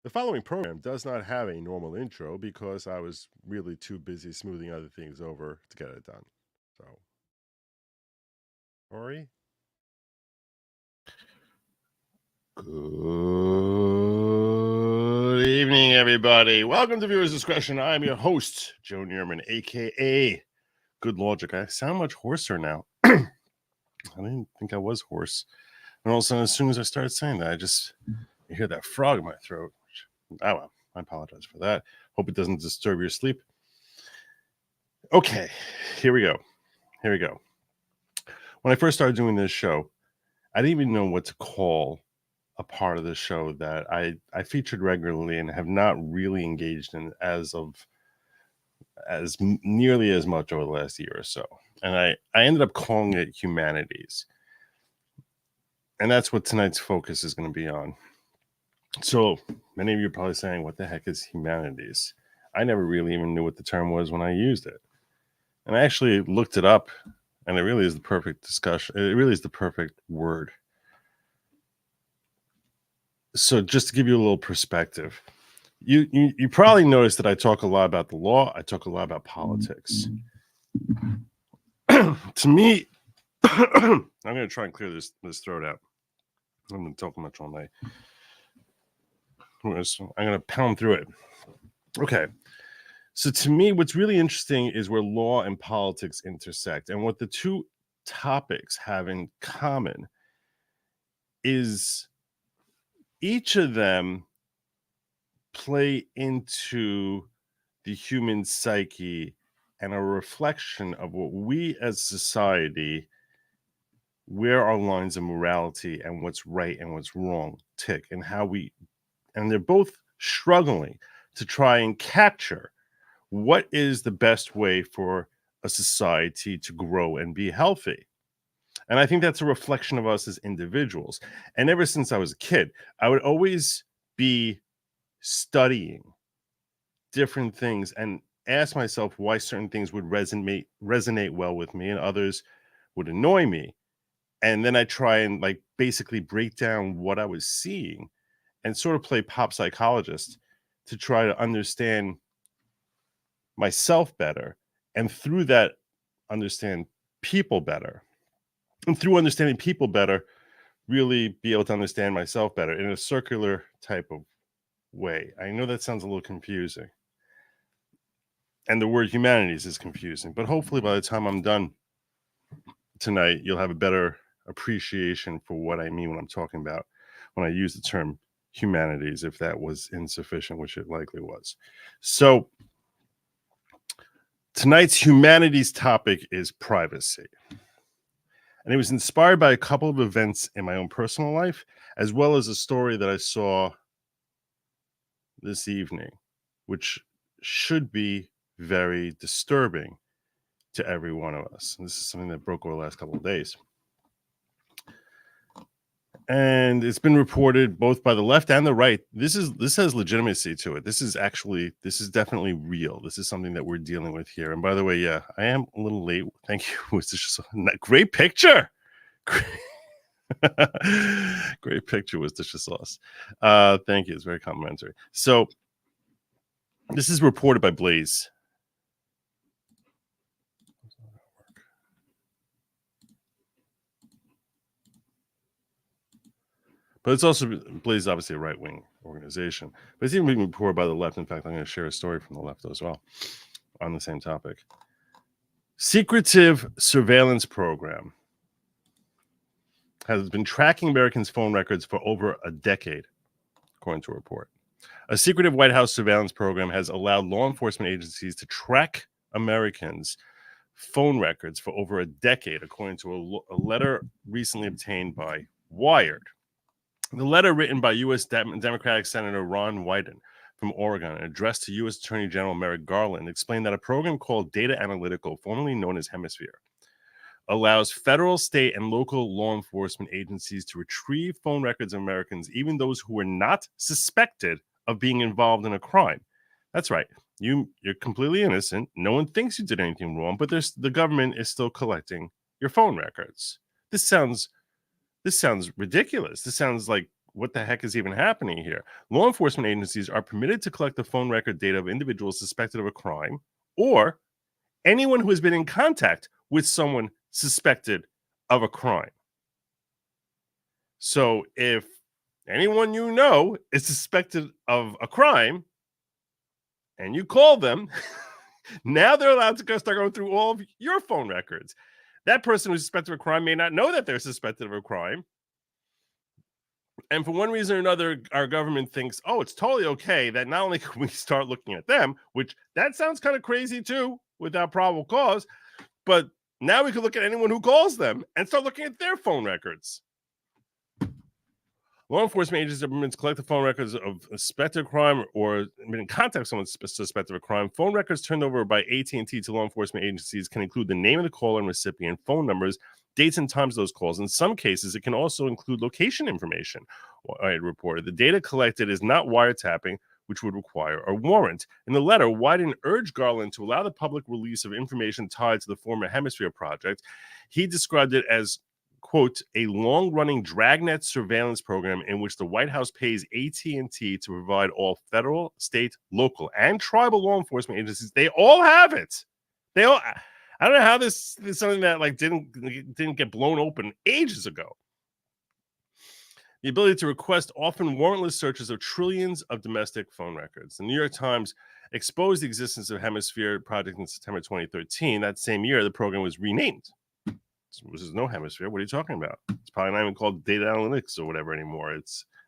The following program does not have a normal intro because I was really too busy smoothing other things over to get it done. So, Ori? Good evening, everybody. Welcome to Viewers Discretion. I'm your host, Joe Neerman, a.k.a. Good Lawgic. I sound much hoarser now. I didn't think I was hoarse. And all of a sudden, as soon as I started saying that, I hear that frog in my throat. Oh, well, I apologize for that. Hope it doesn't disturb your sleep. Okay, here we go. When I first started doing this show, I didn't even know what to call a part of the show that I featured regularly and have not really engaged in as nearly as much over the last year or so. And I ended up calling it Humanities. And that's what tonight's focus is going to be on. So many of you are probably saying, what the heck is Humanities? I never really even knew what the term was when I used it. And I actually looked it up, and it really is the perfect discussion. It really is the perfect word. So just to give you a little perspective, you probably noticed that I talk a lot about the law. I talk a lot about politics. To me, I'm going to try and clear this throat out. I'm going to talk much all night. I'm going to pound through it. Okay. So to me, what's really interesting is where law and politics intersect. And what the two topics have in common is each of them play into the human psyche and a reflection of what we as society, where our lines of morality and what's right and what's wrong tick, and and they're both struggling to try and capture what is the best way for a society to grow and be healthy. And I think that's a reflection of us as individuals. And ever since I was a kid, I would always be studying different things and ask myself why certain things would resonate well with me and others would annoy me. And then I try and basically break down what I was seeing and sort of play pop psychologist to try to understand myself better, and through that understand people better, and through understanding people better really be able to understand myself better in a circular type of way. I know that sounds a little confusing, and the word humanities is confusing, but hopefully by the time I'm done tonight, you'll have a better appreciation for what I mean when I'm talking about when I use the term humanities, if that was insufficient, which it likely was. So tonight's humanities topic is privacy. And it was inspired by a couple of events in my own personal life, as well as a story that I saw this evening, which should be very disturbing to every one of us. And this is something that broke over the last couple of days. And it's been reported both by the left and the right. This has legitimacy to it. This is definitely real. This is something that we're dealing with here. And by the way, yeah, I am a little late. Thank you. It was just a great picture. Great picture with Disha Sauce. Thank you. It's very complimentary. So this is reported by Blaze. But it's also, Blaze is obviously a right-wing organization. But it's even being reported by the left. In fact, I'm going to share a story from the left as well on the same topic. Secretive surveillance program has been tracking Americans' phone records for over a decade, according to a report. A secretive White House surveillance program has allowed law enforcement agencies to track Americans' phone records for over a decade, according to a letter recently obtained by Wired. The letter, written by U.S. Democratic Senator Ron Wyden from Oregon and addressed to U.S. Attorney General Merrick Garland, explained that a program called Data Analytical, formerly known as Hemisphere, allows federal, state, and local law enforcement agencies to retrieve phone records of Americans, even those who were not suspected of being involved in a crime. That's right. You're completely innocent. No one thinks you did anything wrong, but the government is still collecting your phone records. This sounds ridiculous. This sounds like what the heck is even happening here? Law enforcement agencies are permitted to collect the phone record data of individuals suspected of a crime or anyone who has been in contact with someone suspected of a crime. So if anyone you know is suspected of a crime and you call them, now they're allowed to start going through all of your phone records. That person who's suspected of a crime may not know that they're suspected of a crime. And for one reason or another, our government thinks, oh, it's totally okay that not only can we start looking at them, which that sounds kind of crazy too, without probable cause, but now we can look at anyone who calls them and start looking at their phone records. Law enforcement agencies are permitted to collect the phone records of a suspected crime or been in contact with someone suspected of a crime. Phone records turned over by AT&T to law enforcement agencies can include the name of the caller and recipient, phone numbers, dates and times of those calls. In some cases, it can also include location information. I reported the data collected is not wiretapping, which would require a warrant. In the letter, Wyden urged Garland to allow the public release of information tied to the former Hemisphere project. He described it as, quote, a long-running dragnet surveillance program in which the White House pays AT&T to provide all federal, state, local, and tribal law enforcement agencies. They all have it. They all. I don't know how this is something that like didn't get blown open ages ago. The ability to request often warrantless searches of trillions of domestic phone records. The New York Times exposed the existence of Hemisphere project in September 2013. That same year, the program was renamed. This is no Hemisphere. What are you talking about? It's probably not even called data analytics or whatever anymore.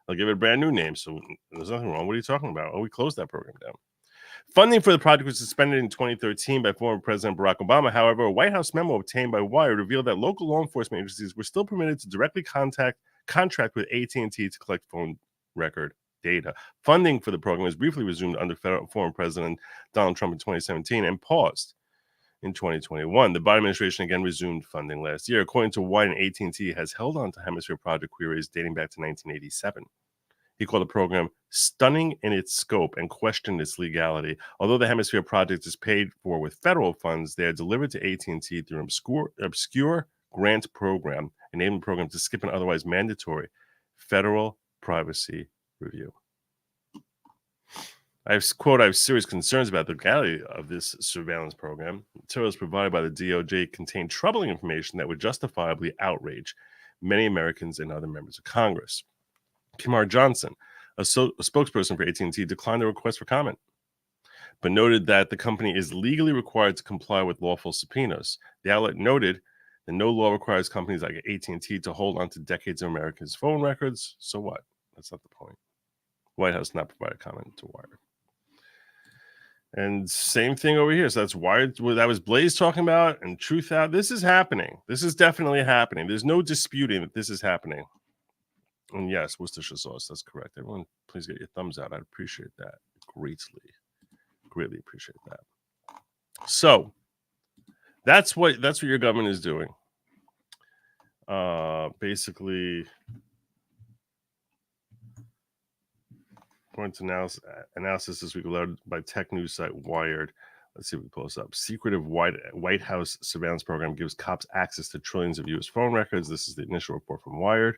They'll give it a brand new name. So there's nothing wrong. What are you talking about? Oh, we closed that program down. Funding for the project was suspended in 2013 by former President Barack Obama. However, a White House memo obtained by Wired revealed that local law enforcement agencies were still permitted to directly contract with AT&T to collect phone record data. Funding for the program was briefly resumed under former President Donald Trump in 2017 and paused in 2021. The Biden administration again resumed funding last year. According to Wyden, AT&T has held on to Hemisphere project queries dating back to 1987. He called the program stunning in its scope and questioned its legality. Although the Hemisphere project is paid for with federal funds, they are delivered to AT&T through an obscure grant program, enabling the program to skip an otherwise mandatory federal privacy review. I have serious concerns about the legality of this surveillance program. Materials provided by the DOJ contain troubling information that would justifiably outrage many Americans and other members of Congress. Kimar Johnson, a spokesperson for AT&T, declined the request for comment, but noted that the company is legally required to comply with lawful subpoenas. The outlet noted that no law requires companies like AT&T to hold on to decades of Americans' phone records. So what? That's not the point. White House not provided comment to Wired. And same thing over here. So that's Wired. That was Blaze talking about, and Truth Out. This is happening. This is definitely happening. There's no disputing that this is happening. And yes, Worcestershire sauce. That's correct. Everyone, please get your thumbs out. I'd appreciate that greatly appreciate that. So that's what your government is doing. Basically, according to analysis this week allowed by tech news site Wired. Let's see if we pull this up. Secretive White House surveillance program gives cops access to trillions of U.S. phone records. This is the initial report from Wired.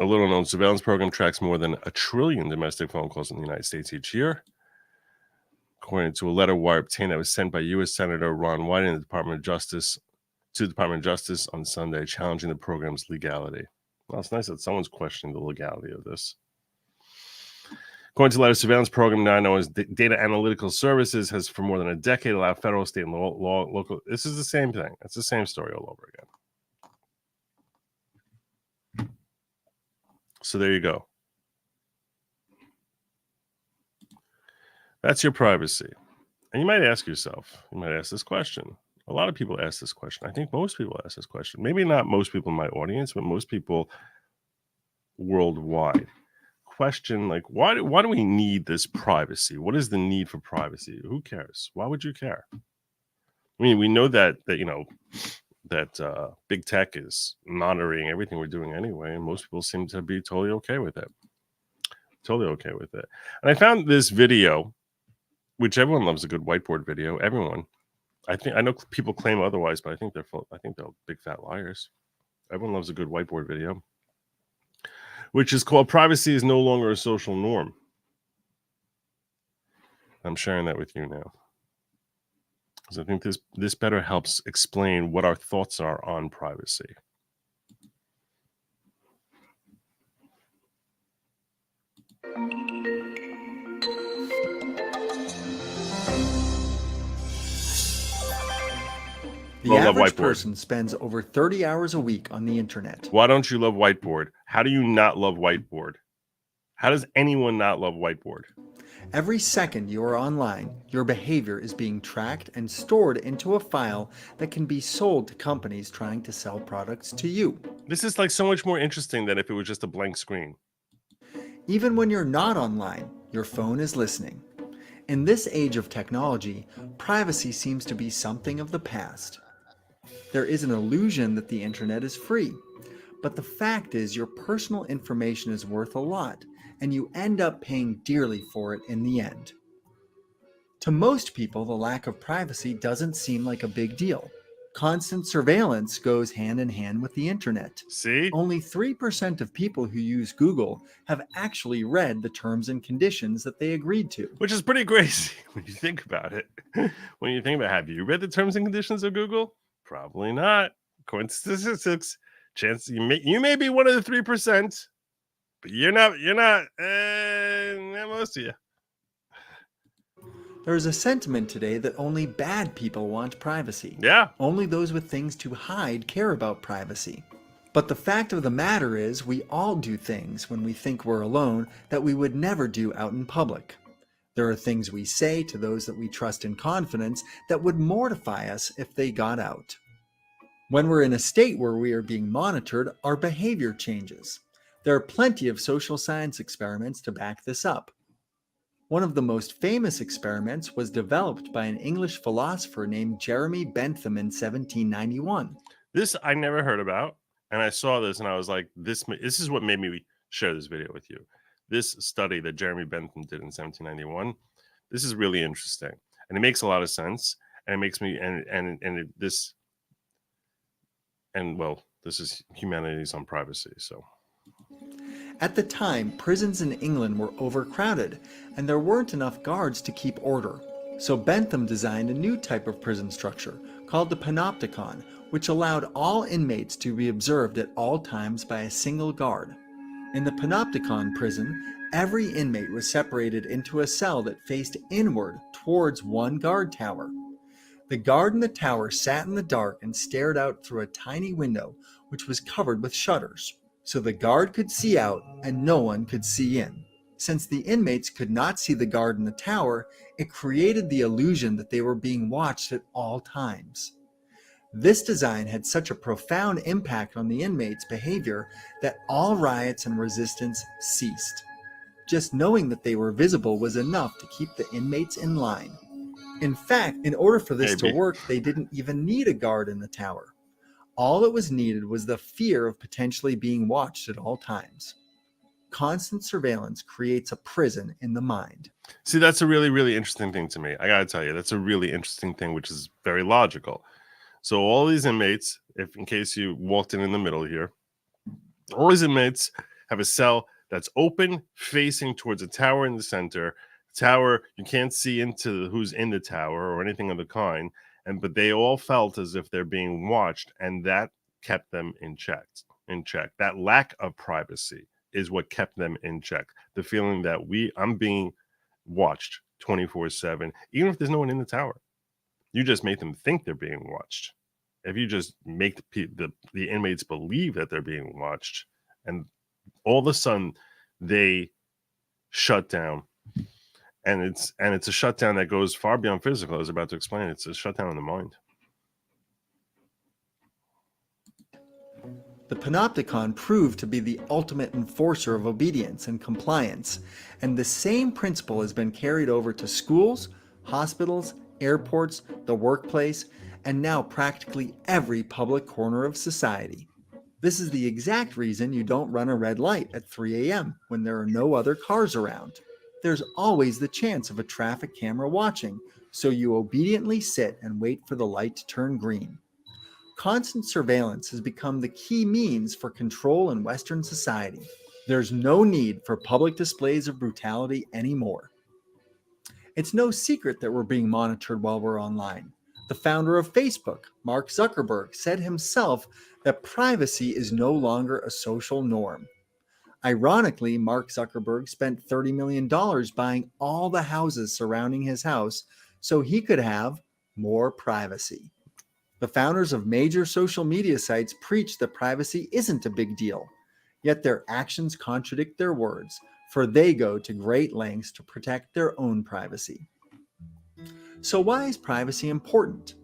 A little-known surveillance program tracks more than 1 trillion domestic phone calls in the United States each year. According to a letter Wired obtained that was sent by U.S. Senator Ron Wyden to the Department of Justice on Sunday, challenging the program's legality. Well, it's nice that someone's questioning the legality of this. According to the letter, surveillance program now known as Data Analytical Services has for more than a decade allowed federal, state, and local. This is the same thing. It's the same story all over again. So there you go. That's your privacy. And you might ask this question. A lot of people ask this question. I think most people ask this question. Maybe not most people in my audience, but most people worldwide. Question like, why do we need this privacy? What is the need for privacy? Who cares? Why would you care? I mean, we know that big tech is monitoring everything we're doing anyway, and most people seem to be totally okay with it. And I found this video, which everyone loves a good whiteboard video. Everyone. I know people claim otherwise, but I think they're big fat liars. Everyone loves a good whiteboard video, which is called "Privacy is no longer a social norm." I'm sharing that with you now, because I think this better helps explain what our thoughts are on privacy. The average person spends over 30 hours a week on the internet. Why don't you love whiteboard? How do you not love whiteboard? How does anyone not love whiteboard? Every second you are online, your behavior is being tracked and stored into a file that can be sold to companies trying to sell products to you. This is like so much more interesting than if it was just a blank screen. Even when you're not online, your phone is listening. In this age of technology, privacy seems to be something of the past. There is an illusion that the internet is free, but the fact is your personal information is worth a lot, and you end up paying dearly for it in the end. To most people, the lack of privacy doesn't seem like a big deal. Constant surveillance goes hand in hand with the internet. See? Only 3% of people who use Google have actually read the terms and conditions that they agreed to. Which is pretty crazy when you think about it. When you think about, have you read the terms and conditions of Google? Probably not. According to statistics, chance you may be one of the 3%, but you're not most of you. There is a sentiment today that only bad people want privacy. Yeah. Only those with things to hide care about privacy. But the fact of the matter is, we all do things when we think we're alone that we would never do out in public. There are things we say to those that we trust in confidence that would mortify us if they got out. When we're in a state where we are being monitored, our behavior changes. There are plenty of social science experiments to back this up. One of the most famous experiments was developed by an English philosopher named Jeremy Bentham in 1791. This I never heard about, and I saw this and I was like, this is what made me share this video with you. This study that Jeremy Bentham did in 1791, this is really interesting, and it makes a lot of sense, and it makes me this is Humanities on privacy. So at the time, prisons in England were overcrowded, and there weren't enough guards to keep order. So Bentham designed a new type of prison structure called the panopticon, which allowed all inmates to be observed at all times by a single guard. In the panopticon prison, every inmate was separated into a cell that faced inward towards one guard tower. The guard in the tower sat in the dark and stared out through a tiny window which was covered with shutters, so the guard could see out and no one could see in. Since the inmates could not see the guard in the tower, it created the illusion that they were being watched at all times. This design had such a profound impact on the inmates' behavior that all riots and resistance ceased. Just knowing that they were visible was enough to keep the inmates in line. In fact, in order for this to work, they didn't even need a guard in the tower. All that was needed was the fear of potentially being watched at all times. Constant surveillance creates a prison in the mind. See, that's a really, really interesting thing to me. I gotta tell you, that's a really interesting thing, which is very logical. So all these inmates, if in case you walked in the middle here, all these inmates have a cell that's open, facing towards a tower in the center. Tower, you can't see into who's in the tower or anything of the kind, but they all felt as if they're being watched, and that kept them in check. That lack of privacy is what kept them in check. The feeling that I'm being watched 24/7, even if there's no one in the tower. You just make them think they're being watched. If you just make the inmates believe that they're being watched, and all of a sudden they shut down, and it's a shutdown that goes far beyond physical. I was about to explain. It's a shutdown in the mind. The panopticon proved to be the ultimate enforcer of obedience and compliance, and the same principle has been carried over to schools, hospitals, airports, the workplace, and now practically every public corner of society. This is the exact reason you don't run a red light at 3 a.m. when there are no other cars around. There's always the chance of a traffic camera watching, so you obediently sit and wait for the light to turn green. Constant surveillance has become the key means for control in Western society. There's no need for public displays of brutality anymore. It's no secret that we're being monitored while we're online. The founder of Facebook, Mark Zuckerberg, said himself that privacy is no longer a social norm. Ironically, Mark Zuckerberg spent $30 million buying all the houses surrounding his house so he could have more privacy. The founders of major social media sites preach that privacy isn't a big deal, yet their actions contradict their words, for they go to great lengths to protect their own privacy. So, why is privacy important?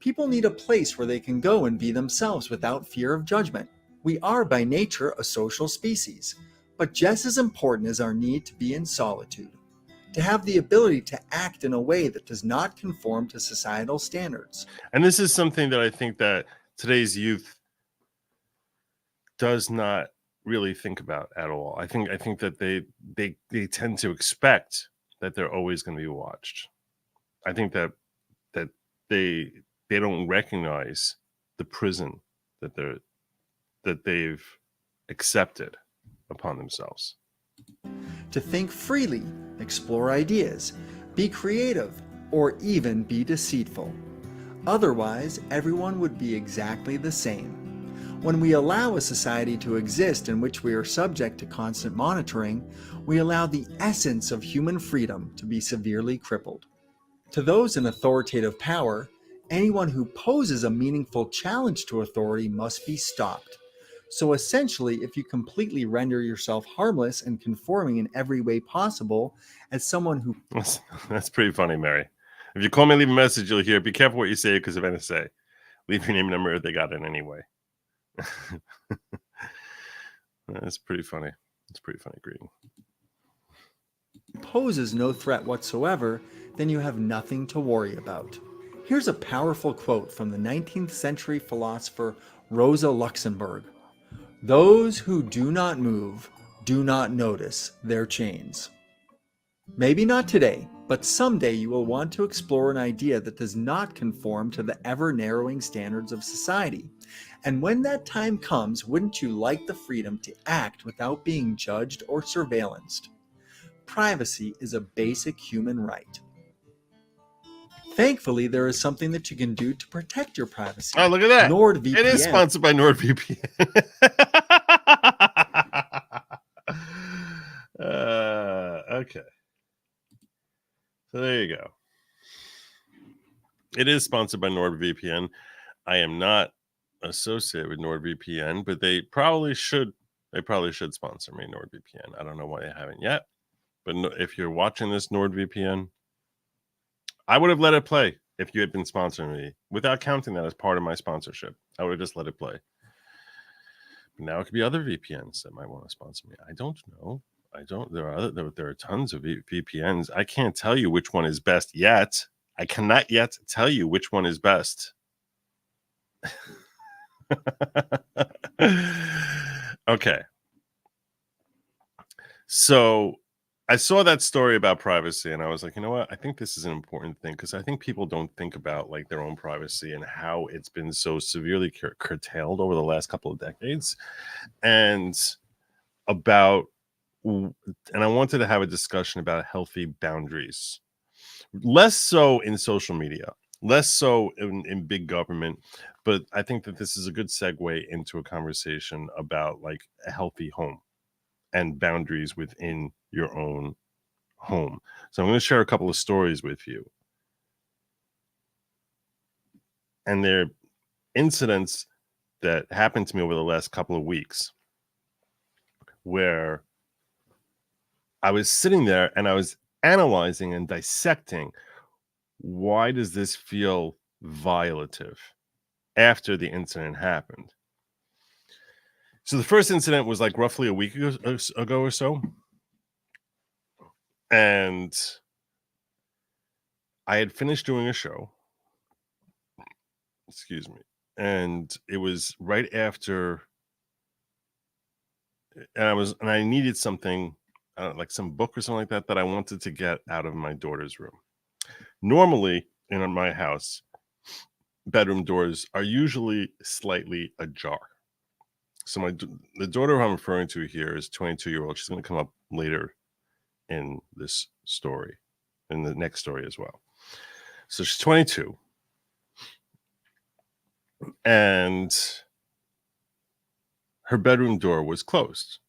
People need a place where they can go and be themselves without fear of judgment. We are by nature a social species, but just as important is our need to be in solitude, to have the ability to act in a way that does not conform to societal standards. And this is something that I think that today's youth does not really think about at all. I think that they tend to expect that they're always going to be watched. I think that they don't recognize the prison that they've accepted upon themselves. To think freely, explore ideas, be creative, or even be deceitful. Otherwise, everyone would be exactly the same. When we allow a society to exist in which we are subject to constant monitoring, we allow the essence of human freedom to be severely crippled. To those in authoritative power, anyone who poses a meaningful challenge to authority must be stopped. So essentially, if you completely render yourself harmless and conforming in every way possible as someone who... That's pretty funny, Mary. If you call me, leave a message, you'll hear. Be careful what you say because of NSA. Leave your name and number if they got it anyway. That's pretty funny. It's pretty funny greeting. Poses no threat whatsoever, then you have nothing to worry about. Here's a powerful quote from the 19th century philosopher Rosa Luxemburg. Those who do not move do not notice their chains. Maybe not today, but someday you will want to explore an idea that does not conform to the ever-narrowing standards of society. And when that time comes, wouldn't you like the freedom to act without being judged or surveillanced? Privacy is a basic human right. Thankfully, there is something that you can do to protect your privacy. Oh, look at that. NordVPN. It is sponsored by NordVPN. Okay. So there you go. It is sponsored by NordVPN. I am not associated with NordVPN, but they probably should. They probably should sponsor me, NordVPN. I don't know why they haven't yet. But if you're watching this, NordVPN, I would have let it play if you had been sponsoring me without counting that as part of my sponsorship. I would have just let it play. But now it could be other VPNs that might want to sponsor me. I don't know. There are tons of VPNs. I can't tell you which one is best yet. I cannot yet tell you which one is best. Okay. So I saw that story about privacy and I was like, you know what? I think this is an important thing because I think people don't think about like their own privacy and how it's been so severely curtailed over the last couple of decades. And I wanted to have a discussion about healthy boundaries, less so in social media, less so in big government. But I think that this is a good segue into a conversation about like a healthy home and boundaries within your own home. So I'm going to share a couple of stories with you. And they're incidents that happened to me over the last couple of weeks where I was sitting there and I was analyzing and dissecting, why does this feel violative after the incident happened? So the first incident was like roughly a week ago or so. And I had finished doing a show. Excuse me. And it was right after, and I needed something, like some book or something like that I wanted to get out of my daughter's room. Normally, in my house, bedroom doors are usually slightly ajar. So the daughter who I'm referring to here is 22-year-old. She's going to come up later in this story, in the next story as well. So she's 22. And her bedroom door was closed.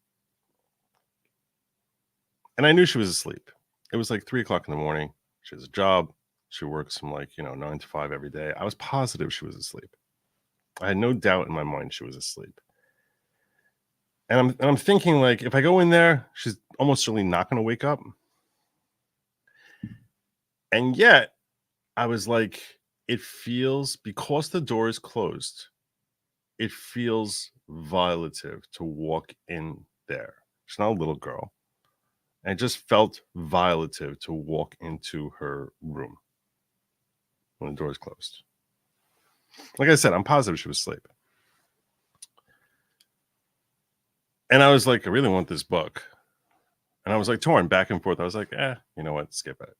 And I knew she was asleep. It was like 3 o'clock in the morning. She has a job. She works from 9 to 5 every day. I was positive she was asleep. I had no doubt in my mind she was asleep. And I'm thinking, like, if I go in there, she's almost certainly not going to wake up. And yet, I was like, it feels, because the door is closed, it feels violative to walk in there. She's not a little girl. And it just felt violative to walk into her room when the door is closed. Like I said, I'm positive she was asleep. And I was like, I really want this book. And I was like torn back and forth. I was like, you know what? Skip it.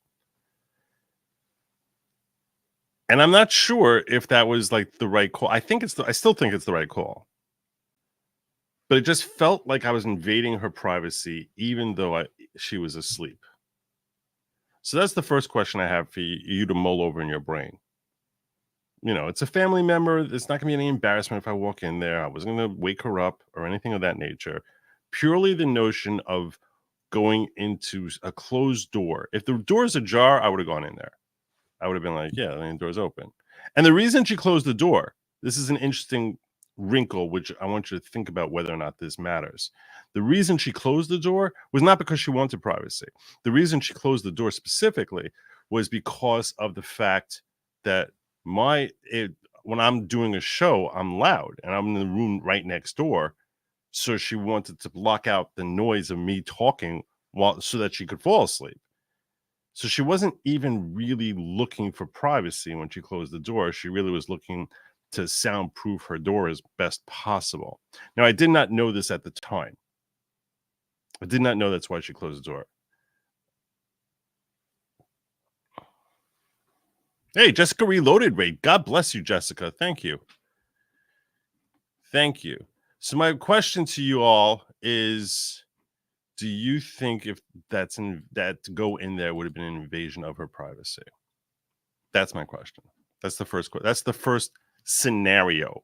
And I'm not sure if that was like the right call. I still think it's the right call. But it just felt like I was invading her privacy, even though she was asleep. So that's the first question I have for you to mull over in your brain. It's a family member. There's not going to be any embarrassment if I walk in there. I wasn't going to wake her up or anything of that nature. Purely the notion of going into a closed door. If the door is ajar, I would have gone in there. I would have been like, yeah, the door's open. And the reason she closed the door, this is an interesting wrinkle, which I want you to think about whether or not this matters. The reason she closed the door was not because she wanted privacy. The reason she closed the door specifically was because of the fact that when I'm doing a show, I'm loud and I'm in the room right next door. So she wanted to block out the noise of me talking so that she could fall asleep. So she wasn't even really looking for privacy when she closed the door. She really was looking to soundproof her door as best possible. Now, I did not know this at the time. I did not know that's why she closed the door. Hey, Jessica Reloaded Raid. God bless you, Jessica. Thank you. Thank you. So my question to you all is, do you think if that to go in there would have been an invasion of her privacy? That's my question. That's the first question. That's the first scenario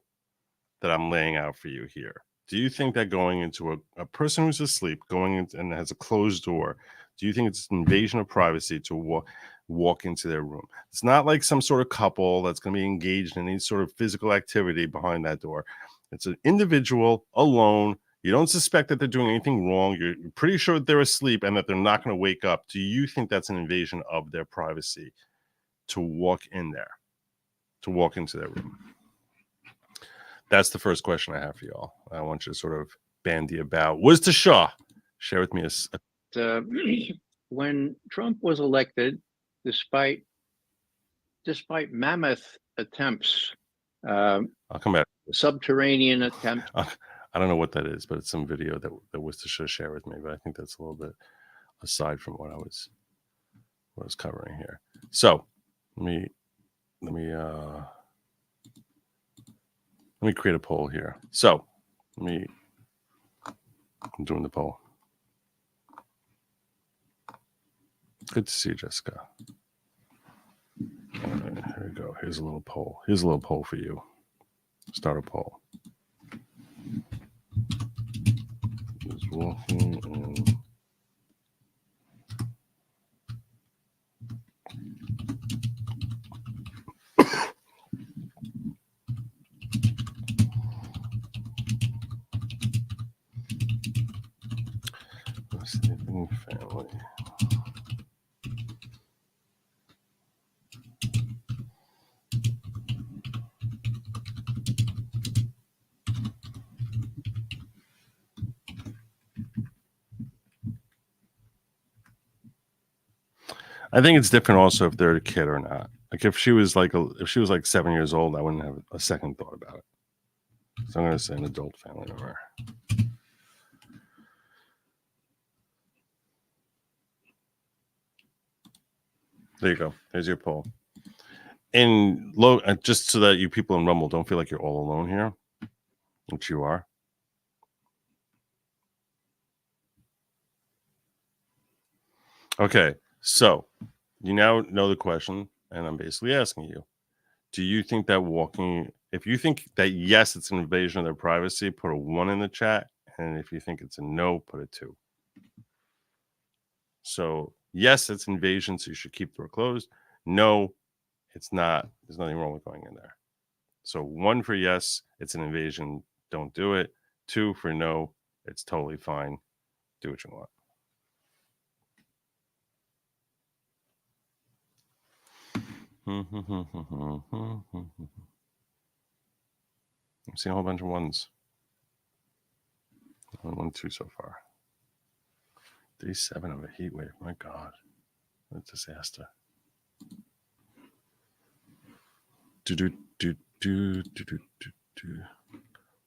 that I'm laying out for you here. Do you think that going into a person who's asleep, going in and has a closed door, do you think it's an invasion of privacy to walk into their room? It's not like some sort of couple that's going to be engaged in any sort of physical activity behind that door. It's an individual alone. You don't suspect that they're doing anything wrong. You're pretty sure that they're asleep and that they're not going to wake up. Do you think that's an invasion of their privacy to walk in there, to walk into their room? That's the first question I have for y'all. I want you to sort of bandy about. Wizard Shaw, share with me when Trump was elected, despite mammoth attempts, I'll come back. Subterranean attempts. I don't know what that is, but it's some video that Worcestershire share with me. But I think that's a little bit aside from what I was covering here. So let me create a poll here. So I'm doing the poll. Good to see you, Jessica. All right, here we go. Here's a little poll. Here's a little poll for you. Start a poll. Is walking in. Sleeping family. I think it's different also if they're a kid or not. Like if she was like 7 years old, I wouldn't have a second thought about it. So I'm going to say an adult family member. There you go. There's your poll. And just so that you people in Rumble don't feel like you're all alone here, which you are. Okay, so you now know the question, and I'm basically asking you, do you think that if you think that yes, it's an invasion of their privacy, put a 1 in the chat, and if you think it's a no, put a 2. So yes, it's invasion, so you should keep the door closed. No, it's not. There's nothing wrong with going in there. So 1 for yes, it's an invasion, don't do it. 2 for no, it's totally fine. Do what you want. I'm seeing a whole bunch of 1s. 1, 2 so far. Day 7 of a heat wave. My God, what a disaster.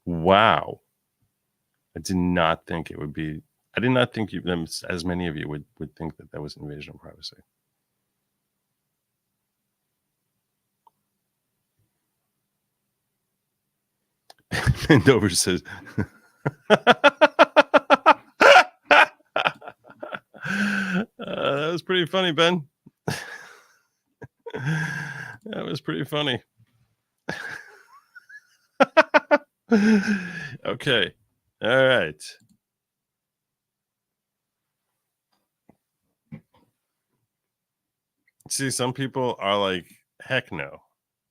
Wow. I did not think it would be. I did not think as many of you would think that was an invasion of privacy. Mendover says. That was pretty funny, Ben. That was pretty funny. Okay. All right. See, some people are like, heck no.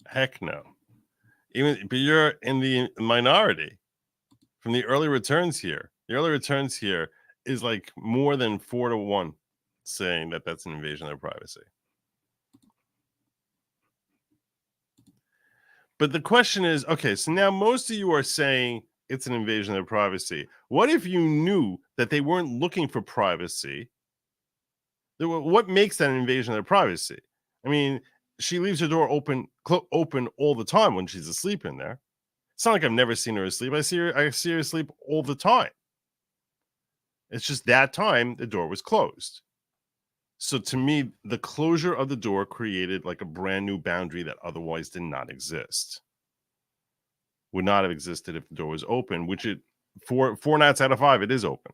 Heck no. But you're in the minority from the early returns here. The early returns here is like more than 4 to 1 saying that that's an invasion of their privacy. But the question is, okay, so now most of you are saying it's an invasion of their privacy. What if you knew that they weren't looking for privacy? What makes that an invasion of their privacy? I mean, she leaves her door open all the time when she's asleep in there. It's not like I've never seen her asleep. I see her asleep all the time. It's just that time the door was closed. So to me, the closure of the door created like a brand new boundary that otherwise did not exist. Would not have existed if the door was open, which it 4 nights out of 5 it is open.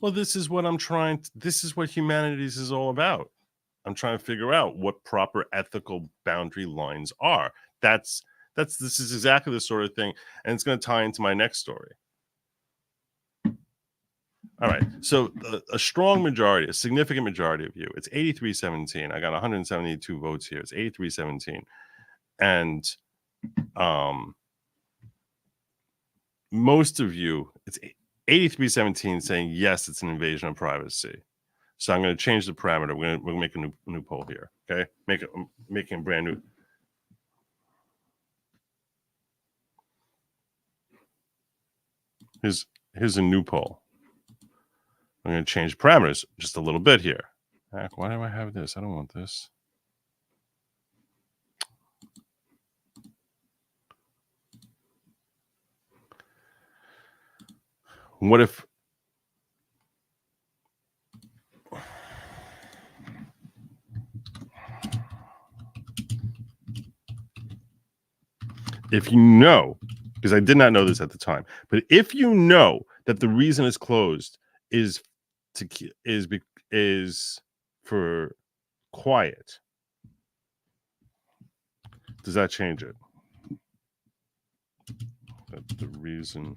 Well, this is what Humanities is all about. I'm trying to figure out what proper ethical boundary lines are. This is exactly the sort of thing, and it's going to tie into my next story. All right, so a strong majority, a significant majority of you, it's 83-17. I got 172 votes here. It's 83-17, and most of you, it's 83-17 saying yes, it's an invasion of privacy. So I'm going to change the parameter. We're going to make a new poll here. Okay, making a brand new. Here's a new poll. I'm going to change parameters just a little bit here. Why do I have this? I don't want this. What if you know, because I did not know this at the time, but if you know that the reason it's closed is for quiet, does that change it? That's the reason.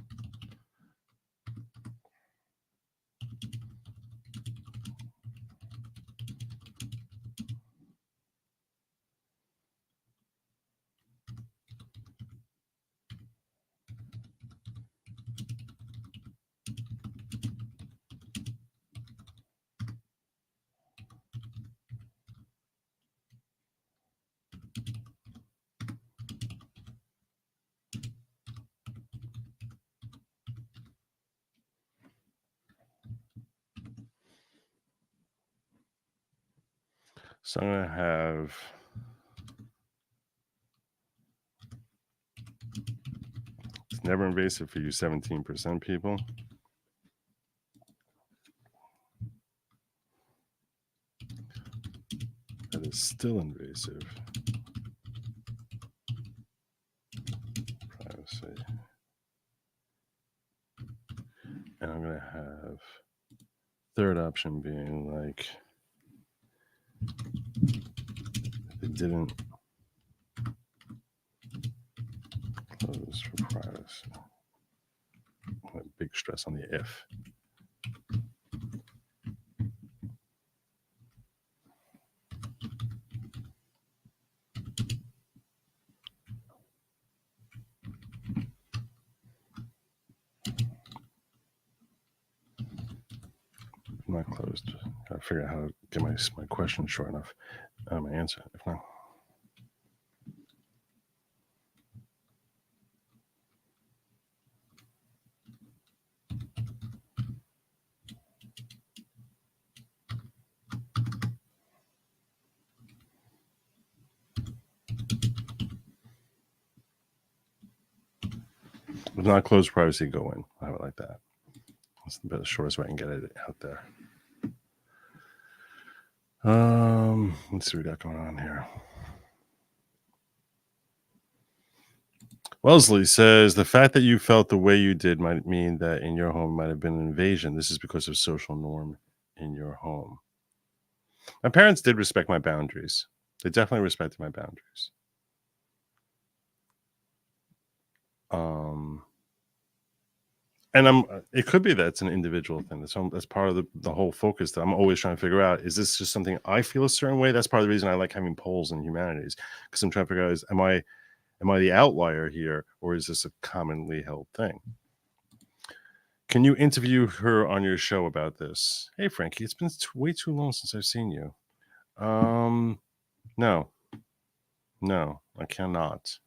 So I'm going to have never invasive for you 17% people. That is still invasive. Privacy. And I'm going to have third option being like they didn't close for privacy. Big stress on the if. I'm not closed. Gotta figure out how to get my question short enough. My answer. If not. If not closed privacy, go in. I have it like that. That's the best, shortest way I can get it out there. Let's see what we got going on here. Wellesley says the fact that you felt the way you did might mean that in your home might have been an invasion. This is because of social norm in your home. My parents did respect my boundaries. They definitely respected my boundaries. And it could be that it's an individual thing. That's part of the whole focus that I'm always trying to figure out. Is this just something I feel a certain way? That's part of the reason I like having polls in humanities, because I'm trying to figure out, am I the outlier here, or is this a commonly held thing? Can you interview her on your show about this? Hey, Frankie, it's been way too long since I've seen you. No, I cannot.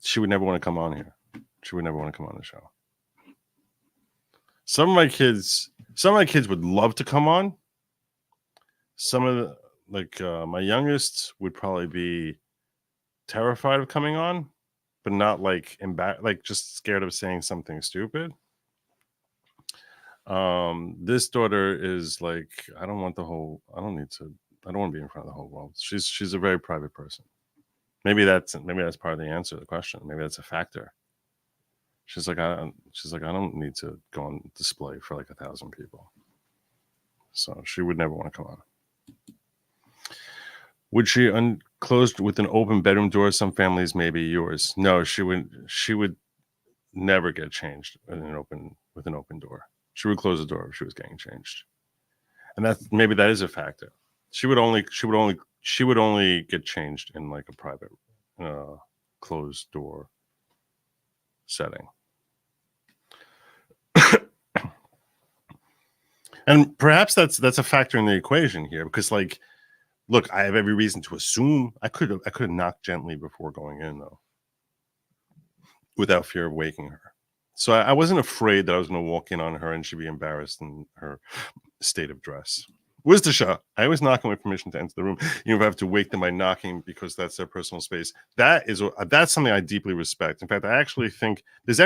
She would never want to come on here. She would never want to come on the show. Some of my kids would love to come on. Some of the, my youngest would probably be terrified of coming on, but not like just scared of saying something stupid. This daughter is like, I don't want to be in front of the whole world. She's a very private person. Maybe that's part of the answer to the question. Maybe that's a factor. She's like, I don't need to go on display for like 1,000 people. So she would never want to come on. Would she unclosed with an open bedroom door? Some families, maybe yours. No, she would never get changed with an open door. She would close the door if she was getting changed. And maybe that is a factor. She would only get changed in like a private closed door setting. And perhaps that's a factor in the equation here, because like, look, I have every reason to assume I could have knocked gently before going in, though, without fear of waking her. So I wasn't afraid that I was going to walk in on her and she'd be embarrassed in her state of dress. Wisdasha, I always knock on with permission to enter the room. You have to wake them by knocking because that's their personal space. That's something I deeply respect. In fact, I actually think there's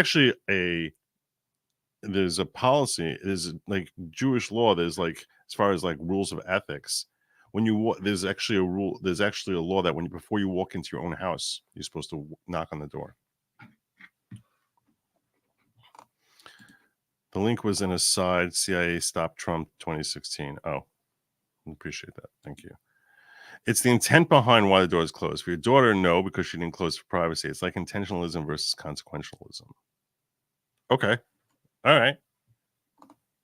a policy. There's like Jewish law. There's like, as far as like rules of ethics, there's actually a law that before you walk into your own house, you're supposed to knock on the door. The link was in a side. CIA stopped Trump 2016. Oh, I appreciate that. Thank you. It's the intent behind why the door is closed. For your daughter, no, because she didn't close for privacy. It's like intentionalism versus consequentialism. Okay. All right.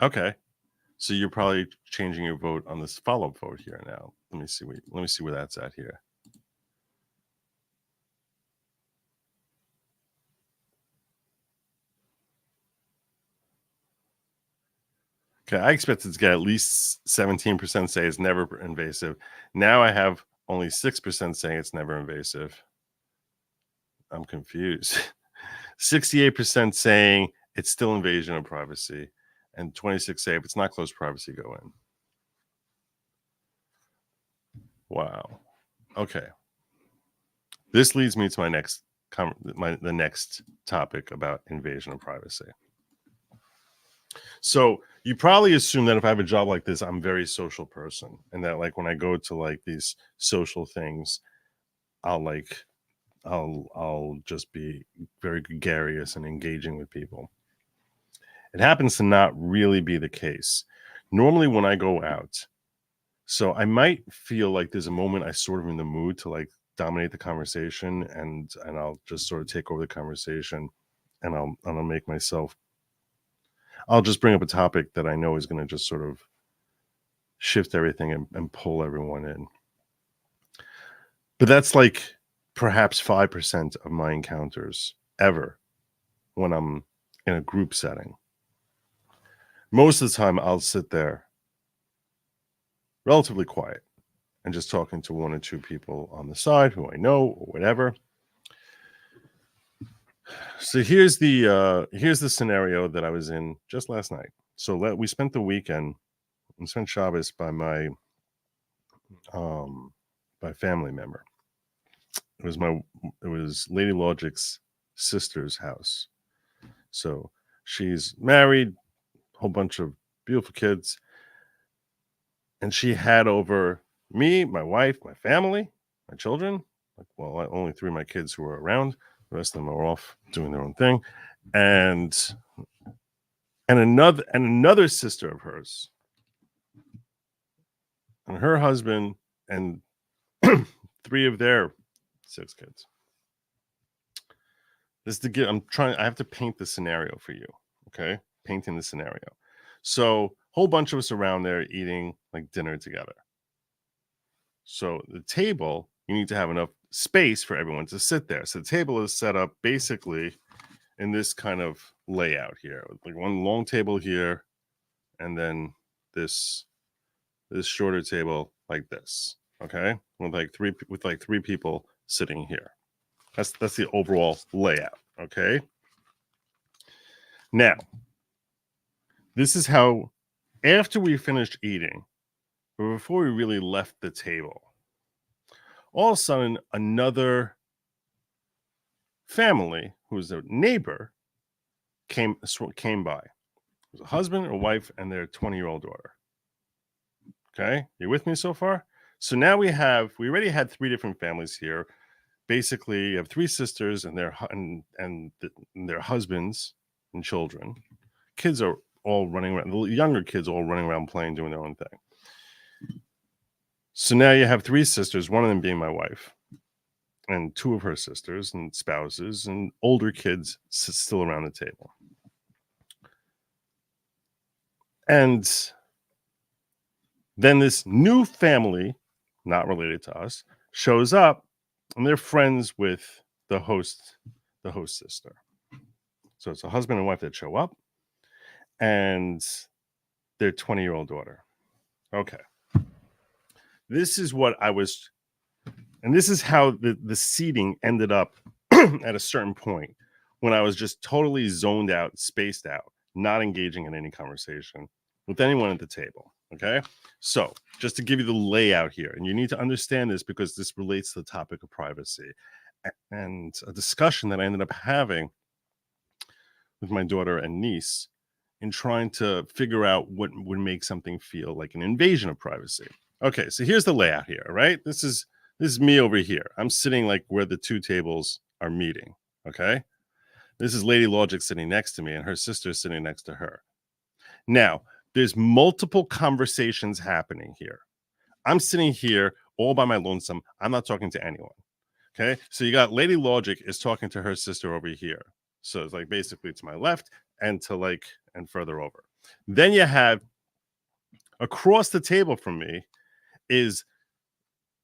Okay. So you're probably changing your vote on this follow-up vote here now. Let me see where that's at here. Okay, I expected to get at least 17% say it's never invasive. Now I have only 6% saying it's never invasive. I'm confused. 68% saying it's still invasion of privacy, and 26% say if it's not close privacy, go in. Wow. Okay. This leads me to my next the next topic about invasion of privacy. So you probably assume that if I have a job like this, I'm a very social person, and that like when I go to like these social things, I'll just be very gregarious and engaging with people. It happens to not really be the case. Normally when I go out, so I might feel like there's a moment I sort of in the mood to like dominate the conversation, and I'll just sort of take over the conversation, and I'll make myself, I'll just bring up a topic that I know is going to just sort of shift everything and pull everyone in. But that's like perhaps 5% of my encounters ever when I'm in a group setting. Most of the time I'll sit there relatively quiet and just talking to one or two people on the side who I know or whatever. So here's the scenario that I was in just last night. So we spent the weekend, we spent Shabbos by my family member. It was Lady Lawgic's sister's house. So she's married, a whole bunch of beautiful kids, and she had over me, my wife, my family, my children. Well, only 3 of my kids who were around. The rest of them are off doing their own thing, and another sister of hers, and her husband, and 3 of their 6 kids. This is to get. I have to paint the scenario for you. Okay, painting the scenario. So, whole bunch of us around there eating like dinner together. So the table, you need to have enough space for everyone to sit there. So the table is set up basically in this kind of layout here, like one long table here, and then this shorter table like this. Okay, with like three people sitting here. That's the overall layout. Okay. Now, this is how, after we finished eating, but before we really left the table, all of a sudden another family who's a neighbor came by. It was a husband, a wife, and their 20-year-old daughter. Okay, you with me so far? So now we already had 3 different families here. Basically, you have 3 sisters and their husbands and children. Kids are all running around. The younger kids all running around playing, doing their own thing. So now you have 3 sisters, one of them being my wife, and 2 of her sisters and spouses, and older kids still around the table. And then this new family, not related to us, shows up, and they're friends with the host sister. So it's a husband and wife that show up, and their 20-year-old daughter. Okay. This is what I was, and this is how the seating ended up at a certain point when I was just totally zoned out, spaced out, not engaging in any conversation with anyone at the table. Okay. So just to give you the layout here, and you need to understand this because this relates to the topic of privacy and a discussion that I ended up having with my daughter and niece in trying to figure out what would make something feel like an invasion of privacy. Okay, so here's the layout here, right? This is me over here. I'm sitting like where the 2 tables are meeting, okay? This is Lady Lawgic sitting next to me, and her sister is sitting next to her. Now, there's multiple conversations happening here. I'm sitting here all by my lonesome. I'm not talking to anyone, okay? So you got Lady Lawgic is talking to her sister over here. So it's like basically to my left and and further over. Then you have across the table from me is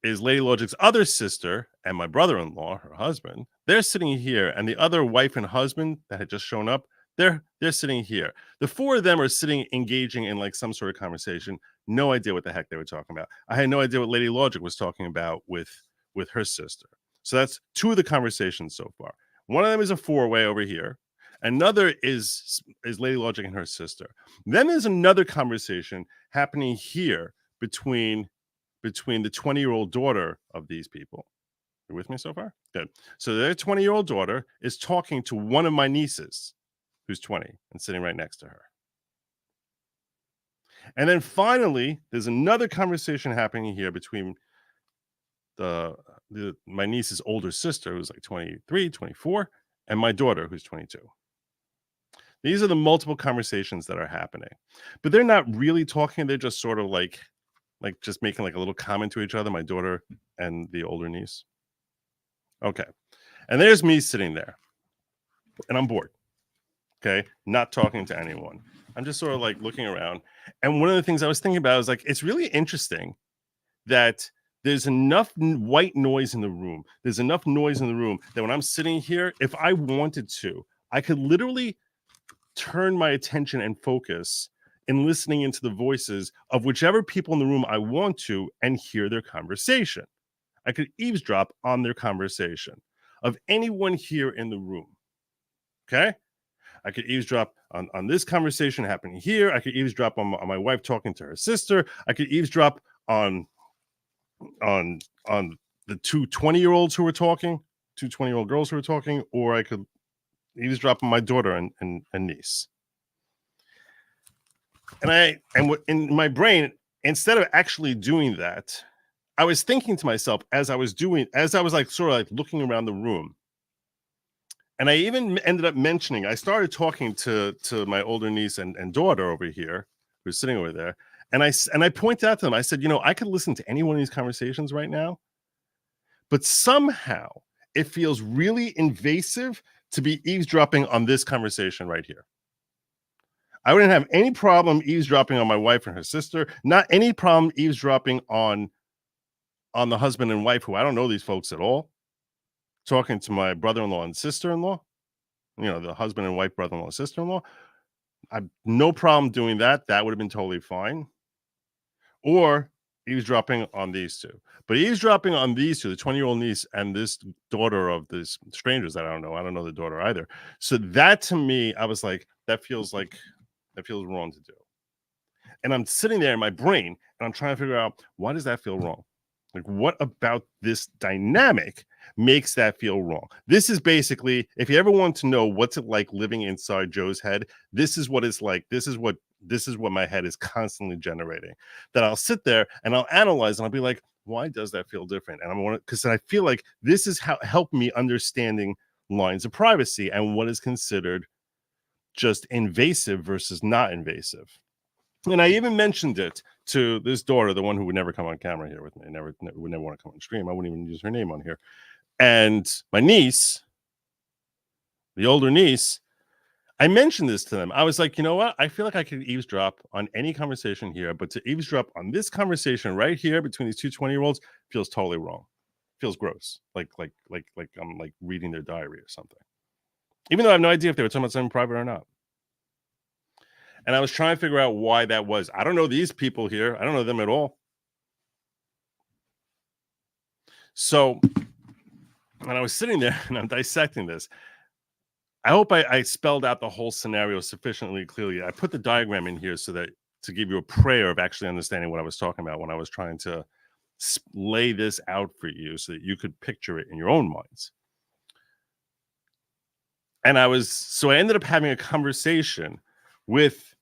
Lady Lawgic's other sister and my brother-in-law, her husband. They're sitting here, and the other wife and husband that had just shown up, they're sitting here. The 4 of them are sitting engaging in like some sort of conversation. No idea what the heck they were talking about. I had no idea what Lady Lawgic was talking about with her sister. So that's 2 of the conversations so far. One of them is a 4-way over here. Another is Lady Lawgic and her sister. Then there's another conversation happening here between the 20-year-old daughter of these people, You with me so far? Good. So their 20-year-old daughter is talking to one of my nieces, who's 20 and sitting right next to her. And then finally, there's another conversation happening here between my niece's older sister, who's like 23, 24, and my daughter, who's 22. These are the multiple conversations that are happening, but they're not really talking. They're just sort of like just making like a little comment to each other, my daughter and the older niece. Okay. And there's me sitting there and I'm bored. Okay. Not talking to anyone. I'm just sort of like looking around. And one of the things I was thinking about is like, it's really interesting that there's enough white noise in the room. There's enough noise in the room that when I'm sitting here, if I wanted to, I could literally turn my attention and focus in listening into the voices of whichever people in the room I want to and hear their conversation. I could eavesdrop on their conversation of anyone here in the room. Okay? I could eavesdrop on this conversation happening here. I could eavesdrop on my wife talking to her sister. I could eavesdrop on the two 20-year-olds who were talking, two 20-year-old girls who were talking, or I could eavesdrop on my daughter and niece. And in my brain, instead of actually doing that, I was thinking to myself as I was like sort of like looking around the room. And I even ended up mentioning, I started talking to my older niece and daughter over here, who's sitting over there. And I pointed out to them, I said, I could listen to any one of these conversations right now, but somehow it feels really invasive to be eavesdropping on this conversation right here. I wouldn't have any problem eavesdropping on my wife and her sister, not any problem eavesdropping on the husband and wife, who I don't know these folks at all, talking to my brother-in-law and sister-in-law, the husband and wife, brother-in-law, sister-in-law. I've no problem doing that. That would have been totally fine. Or eavesdropping on these two. But eavesdropping on these two, the 20-year-old niece and this daughter of this strangers that I don't know the daughter either. So that to me, I was like, that feels wrong to do. And I'm sitting there in my brain and I'm trying to figure out, why does that feel wrong? Like, what about this dynamic makes that feel wrong? This is basically, if you ever want to know what's it like living inside Joe's head, this is what it's like. This is what my head is constantly generating. That I'll sit there and I'll analyze and I'll be like, why does that feel different? And because I feel like this is how help me understanding lines of privacy and what is considered just invasive versus not invasive. And I even mentioned it to this daughter, the one who would never come on camera here with me, would never want to come on stream. I wouldn't even use her name on here. And my niece, the older niece, I mentioned this to them. I was like, you know what? I feel like I could eavesdrop on any conversation here, but to eavesdrop on this conversation right here between these two 20-year-olds feels totally wrong. Feels gross. Like I'm like reading their diary or something. Even though I have no idea if they were talking about something private or not. And I was trying to figure out why that was. I don't know these people here. I don't know them at all. So when I was sitting there and I'm dissecting this, I hope I spelled out the whole scenario sufficiently clearly. I put the diagram in here so that to give you a prayer of actually understanding what I was talking about when I was trying to lay this out for you so that you could picture it in your own minds. And I ended up having a conversation with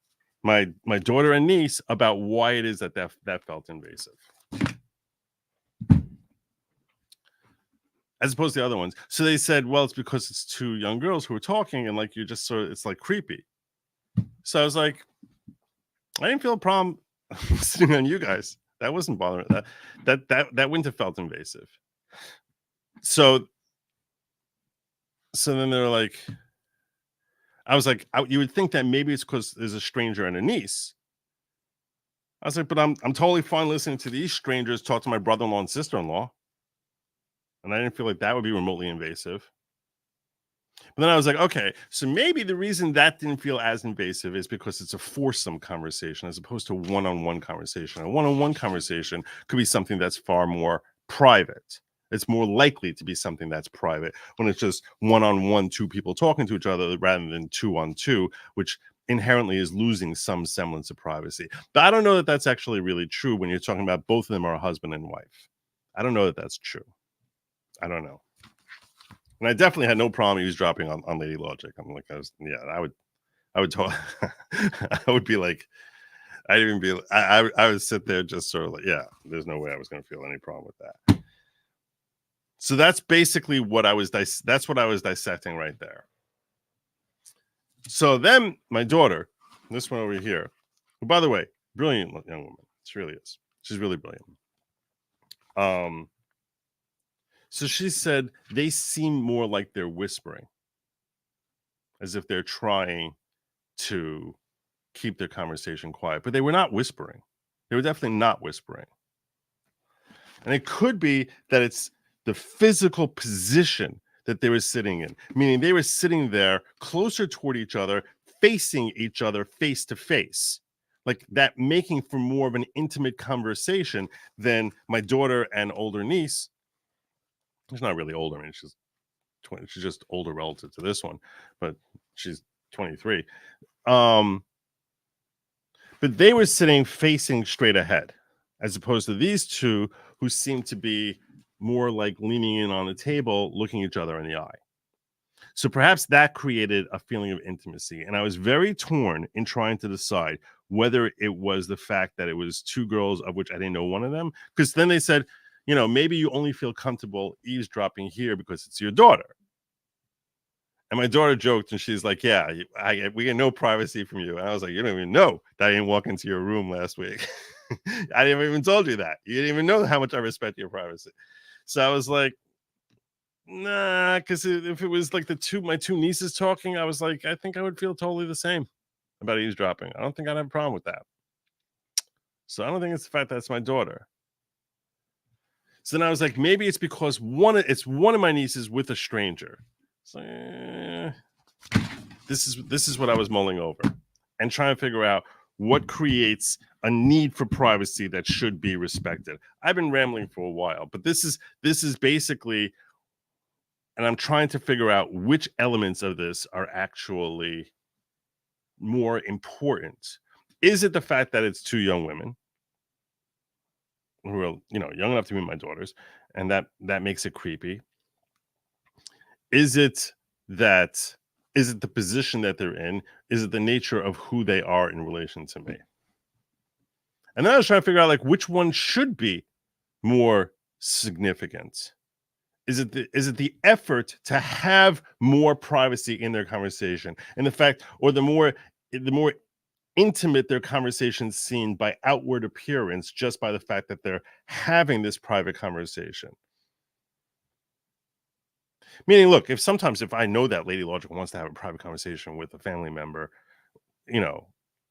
my daughter and niece about why it is that felt invasive, as opposed to the other ones. So they said, well, it's because it's two young girls who are talking and like you're just sort of, it's like creepy. So I was like, I didn't feel a problem sitting on you guys. That wasn't bothering that wouldn't have felt invasive. So then they're like, I was like, you would think that maybe it's because there's a stranger and a niece. I was like, but I'm totally fine listening to these strangers talk to my brother-in-law and sister-in-law. And I didn't feel like that would be remotely invasive. But then I was like, okay, so maybe the reason that didn't feel as invasive is because it's a foursome conversation as opposed to one-on-one conversation. A one-on-one conversation could be something that's far more private. It's more likely to be something that's private when it's just one-on-one, two people talking to each other rather than two-on-two, which inherently is losing some semblance of privacy. But I don't know that that's actually really true when you're talking about both of them are husband and wife. I don't know that that's true. I don't know. And I definitely had no problem eavesdropping on Lady Lawgic. I'm like, I would totally, I would be like, I would sit there just sort of like, yeah, there's no way I was going to feel any problem with that. So that's basically what I was dissecting right there. So then my daughter, this one over here, who, by the way, brilliant young woman. She really is. She's really brilliant. So she said they seem more like they're whispering, as if they're trying to keep their conversation quiet, but they were not whispering. They were definitely not whispering. And it could be that it's the physical position that they were sitting in, meaning they were sitting there closer toward each other, facing each other face to face, like that, making for more of an intimate conversation than my daughter and older niece. She's not really older. I mean, she's 20. She's just older relative to this one, but she's 23. But they were sitting facing straight ahead, as opposed to these two who seem to be more like leaning in on the table, looking each other in the eye. So perhaps that created a feeling of intimacy. And I was very torn in trying to decide whether it was the fact that it was two girls, of which I didn't know one of them. Because then they said, you know, maybe you only feel comfortable eavesdropping here because it's your daughter. And my daughter joked, and she's like, yeah, we get no privacy from you. And I was like, you don't even know that I didn't walk into your room last week. I didn't even told you that. You didn't even know how much I respect your privacy. So I was like, nah, because if it was like my two nieces talking, I was like, I think I would feel totally the same about eavesdropping. I don't think I'd have a problem with that. So I don't think it's the fact that it's my daughter. So then I was like, maybe it's because it's one of my nieces with a stranger. So this is what I was mulling over and trying to figure out what creates a need for privacy that should be respected. I've been rambling for a while, but this is basically, and I'm trying to figure out which elements of this are actually more important. Is it the fact that it's two young women who are, you know, young enough to be my daughters, and that makes it creepy? Is it the position that they're in? Is it the nature of who they are in relation to me? And then I was trying to figure out, like, which one should be more significant. Is it the effort to have more privacy in their conversation, and the fact, or the more intimate their conversation seen by outward appearance, just by the fact that they're having this private conversation? Meaning, look, if I know that Lady Lawgic wants to have a private conversation with a family member, you know,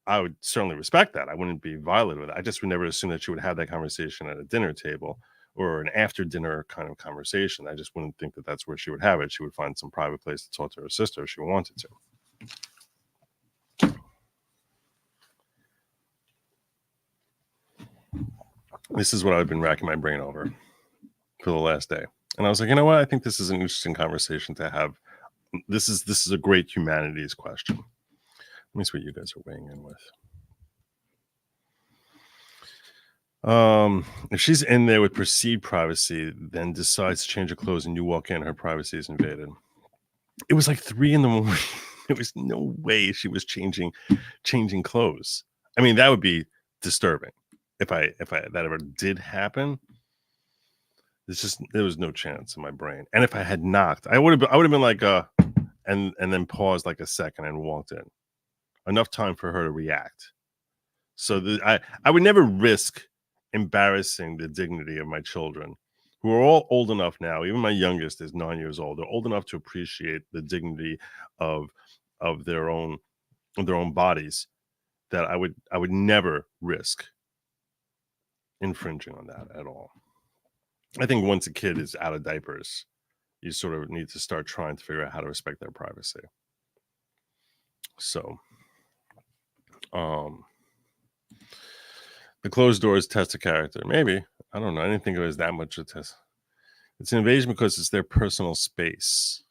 I would certainly respect that. I wouldn't be violent with it. I just would never assume that she would have that conversation at a dinner table or an after dinner kind of conversation. I just wouldn't think that that's where she would have it. She would find some private place to talk to her sister if she wanted to. This is what I've been racking my brain over for the last day. And I was like, you know what? I think this is an interesting conversation to have. This is a great humanities question. Let me see what you guys are weighing in with. If she's in there with perceived privacy, then decides to change her clothes and you walk in, her privacy is invaded. It was like 3 a.m. There was no way she was changing clothes. I mean, that would be disturbing if that ever did happen. There was no chance in my brain. And if I had knocked, I would have been like, and then paused like a second and walked in. Enough time for her to react. So I would never risk embarrassing the dignity of my children, who are all old enough now. Even my youngest is 9 years old. They're old enough to appreciate the dignity of their own bodies, that I would never risk infringing on that at all. I think once a kid is out of diapers, you sort of need to start trying to figure out how to respect their privacy. So, the closed doors test a character. Maybe. I don't know. I didn't think it was that much of a test. It's an invasion because it's their personal space.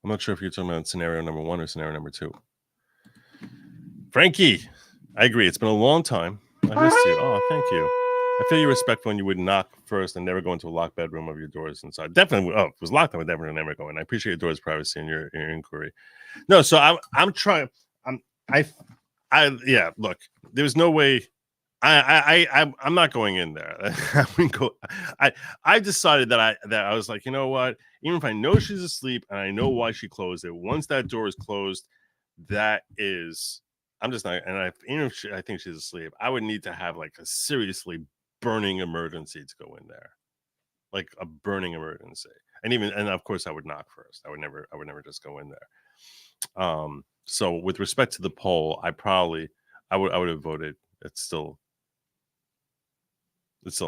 I'm not sure if you're talking about scenario number 1 or scenario number 2. Frankie, I agree. It's been a long time. I missed you. Oh, thank you. I feel you're respectful and you would knock first and never go into a locked bedroom of your doors inside. Definitely, if it was locked, I would definitely never go in. I appreciate your door's privacy and your inquiry. No, so I'm trying. Yeah. Look, there's no way. I'm not going in there. I wouldn't go. I decided that I was like, you know what? Even if I know she's asleep and I know why she closed it, once that door is closed, that is, I'm just not. And even if I think she's asleep, I would need to have like a seriously burning emergency to go in there, like a burning emergency. And of course I would knock first. I would never just go in there. So with respect to the poll, I would have voted. It's still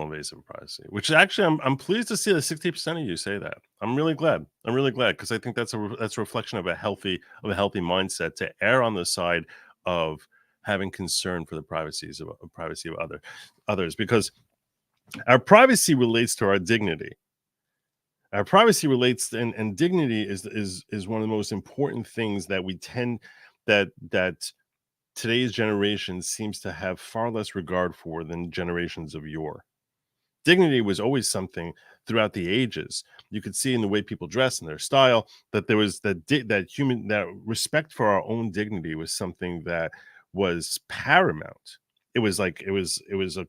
invasive privacy, which actually I'm pleased to see that 60% of you say that. I'm really glad because I think that's a reflection of a healthy mindset to err on the side of having concern for the privacy of others, because our privacy relates to our dignity. Our privacy relates and dignity is one of the most important things that we tend that today's generation seems to have far less regard for than generations of yore. Dignity was always something throughout the ages. You could see in the way people dress and their style that there was that respect for our own dignity was something that was paramount. It was a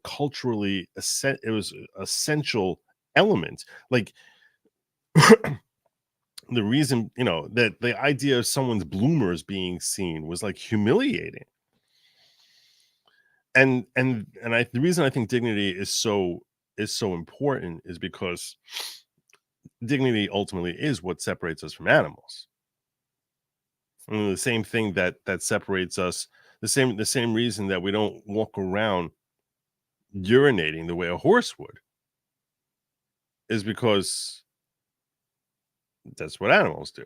culturally essential element. Like the reason, that the idea of someone's bloomers being seen was like humiliating. And the reason I think dignity is so important is because dignity ultimately is what separates us from animals. And the same thing that separates us, the same reason that we don't walk around urinating the way a horse would, is because that's what animals do.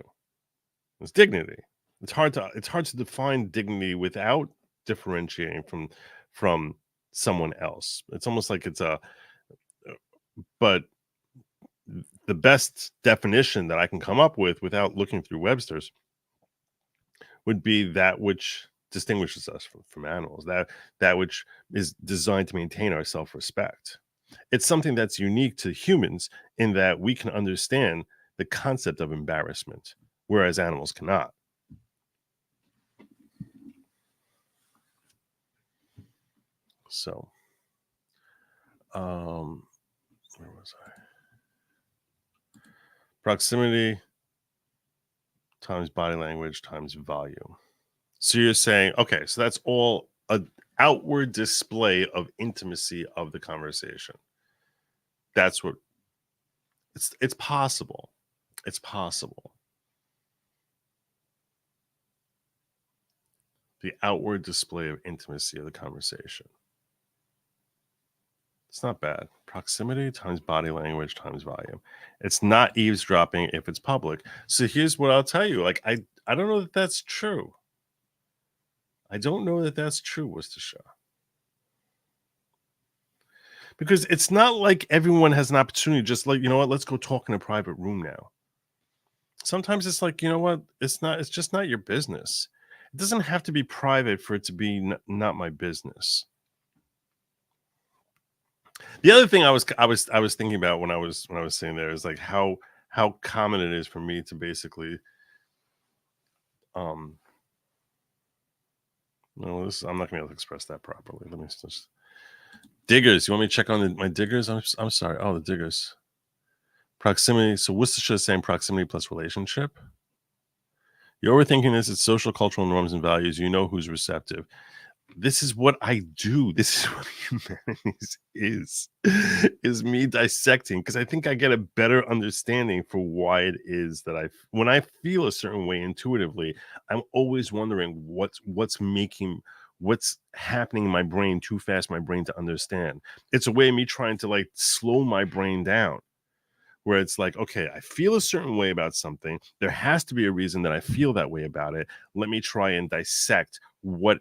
It's dignity. It's hard to define dignity without differentiating from someone else. It's almost like but the best definition that I can come up with without looking through Webster's would be that which distinguishes us from animals, that which is designed to maintain our self-respect. It's something that's unique to humans in that we can understand the concept of embarrassment, whereas animals cannot. So, where was I? Proximity times body language times volume. So you're saying, okay, so that's all an outward display of intimacy of the conversation. That's what it's possible. It's possible. The outward display of intimacy of the conversation. It's not bad. Proximity times body language times volume. It's not eavesdropping if it's public. So here's what I'll tell you. Like, I don't know that that's true. I don't know that that's true, Worcestershire. Because it's not like everyone has an opportunity, just like, you know what, let's go talk in a private room now. Sometimes it's like, you know what, it's just not your business. It doesn't have to be private for it to be not my business. The other thing I was thinking about when I was sitting there is like how common it is for me to basically no, I'm not gonna be able to express that properly. Let me just diggers. You want me to check on my diggers? I'm sorry. Oh, the diggers. Proximity. So Worcestershire is saying proximity plus relationship. You're overthinking this. It's social, cultural norms and values. You know who's receptive. This is what I do. This is what Humanities is me dissecting, because I think I get a better understanding for why it is that when I feel a certain way intuitively, I'm always wondering what's happening in my brain too fast, my brain to understand. It's a way of me trying to like slow my brain down, where it's like, okay, I feel a certain way about something. There has to be a reason that I feel that way about it. Let me try and dissect what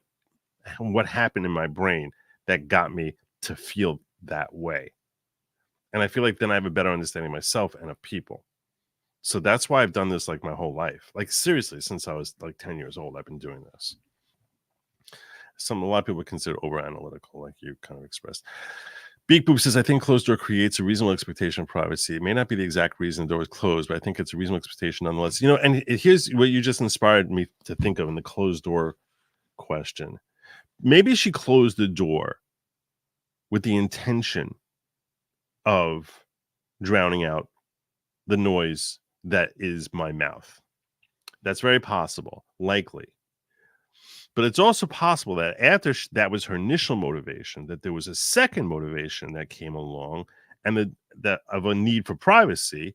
happened in my brain that got me to feel that way. And I feel like then I have a better understanding of myself and of people. So that's why I've done this like my whole life. Like seriously, since I was like 10 years old, I've been doing this. A lot of people consider over analytical, like you kind of expressed. Beak Boop says, I think closed door creates a reasonable expectation of privacy. It may not be the exact reason the door is closed, but I think it's a reasonable expectation nonetheless. And here's what you just inspired me to think of in the closed door question. Maybe she closed the door with the intention of drowning out the noise that is my mouth. That's very possible, likely. But it's also possible that after that was her initial motivation, that there was a second motivation that came along, and that of a need for privacy.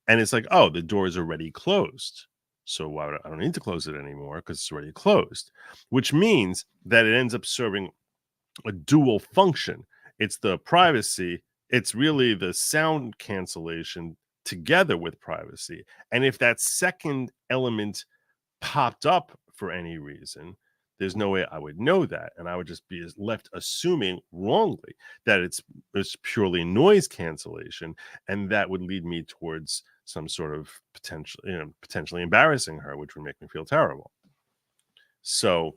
And it's like, oh, the door is already closed, so I don't need to close it anymore because it's already closed, which means that it ends up serving a dual function. It's the privacy. It's really the sound cancellation together with privacy. And if that second element popped up for any reason, there's no way I would know that, and I would just be left assuming wrongly that it's purely noise cancellation, and that would lead me towards some sort of potentially embarrassing her, which would make me feel terrible. So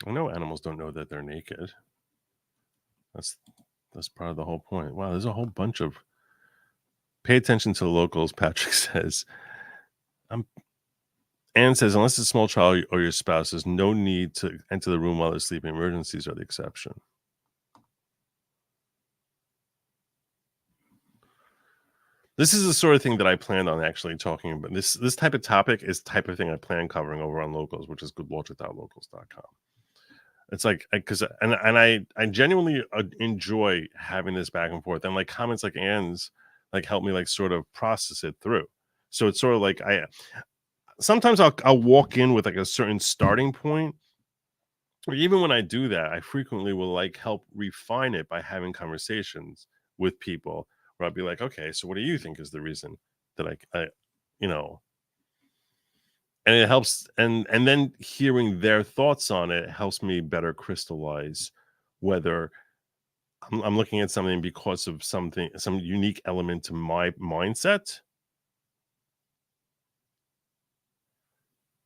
I know animals don't know that they're naked. That's part of the whole point. Wow, there's a whole bunch of pay attention to the locals. Patrick says, Anne says, unless it's a small child or your spouse, there's no need to enter the room while they're sleeping. Emergencies are the exception. This is the sort of thing that I planned on actually talking about. This type of topic is the type of thing I plan covering over on Locals, which is goodlogic.locals.com. It's like, because I genuinely enjoy having this back and forth, and like comments like Anne's like help me like sort of process it through. So it's sort of like sometimes I'll walk in with like a certain starting point, or even when I do that, I frequently will like help refine it by having conversations with people where I'll be like, okay, so what do you think is the reason that I and it helps, and then hearing their thoughts on it helps me better crystallize whether I'm looking at something because of some unique element to my mindset,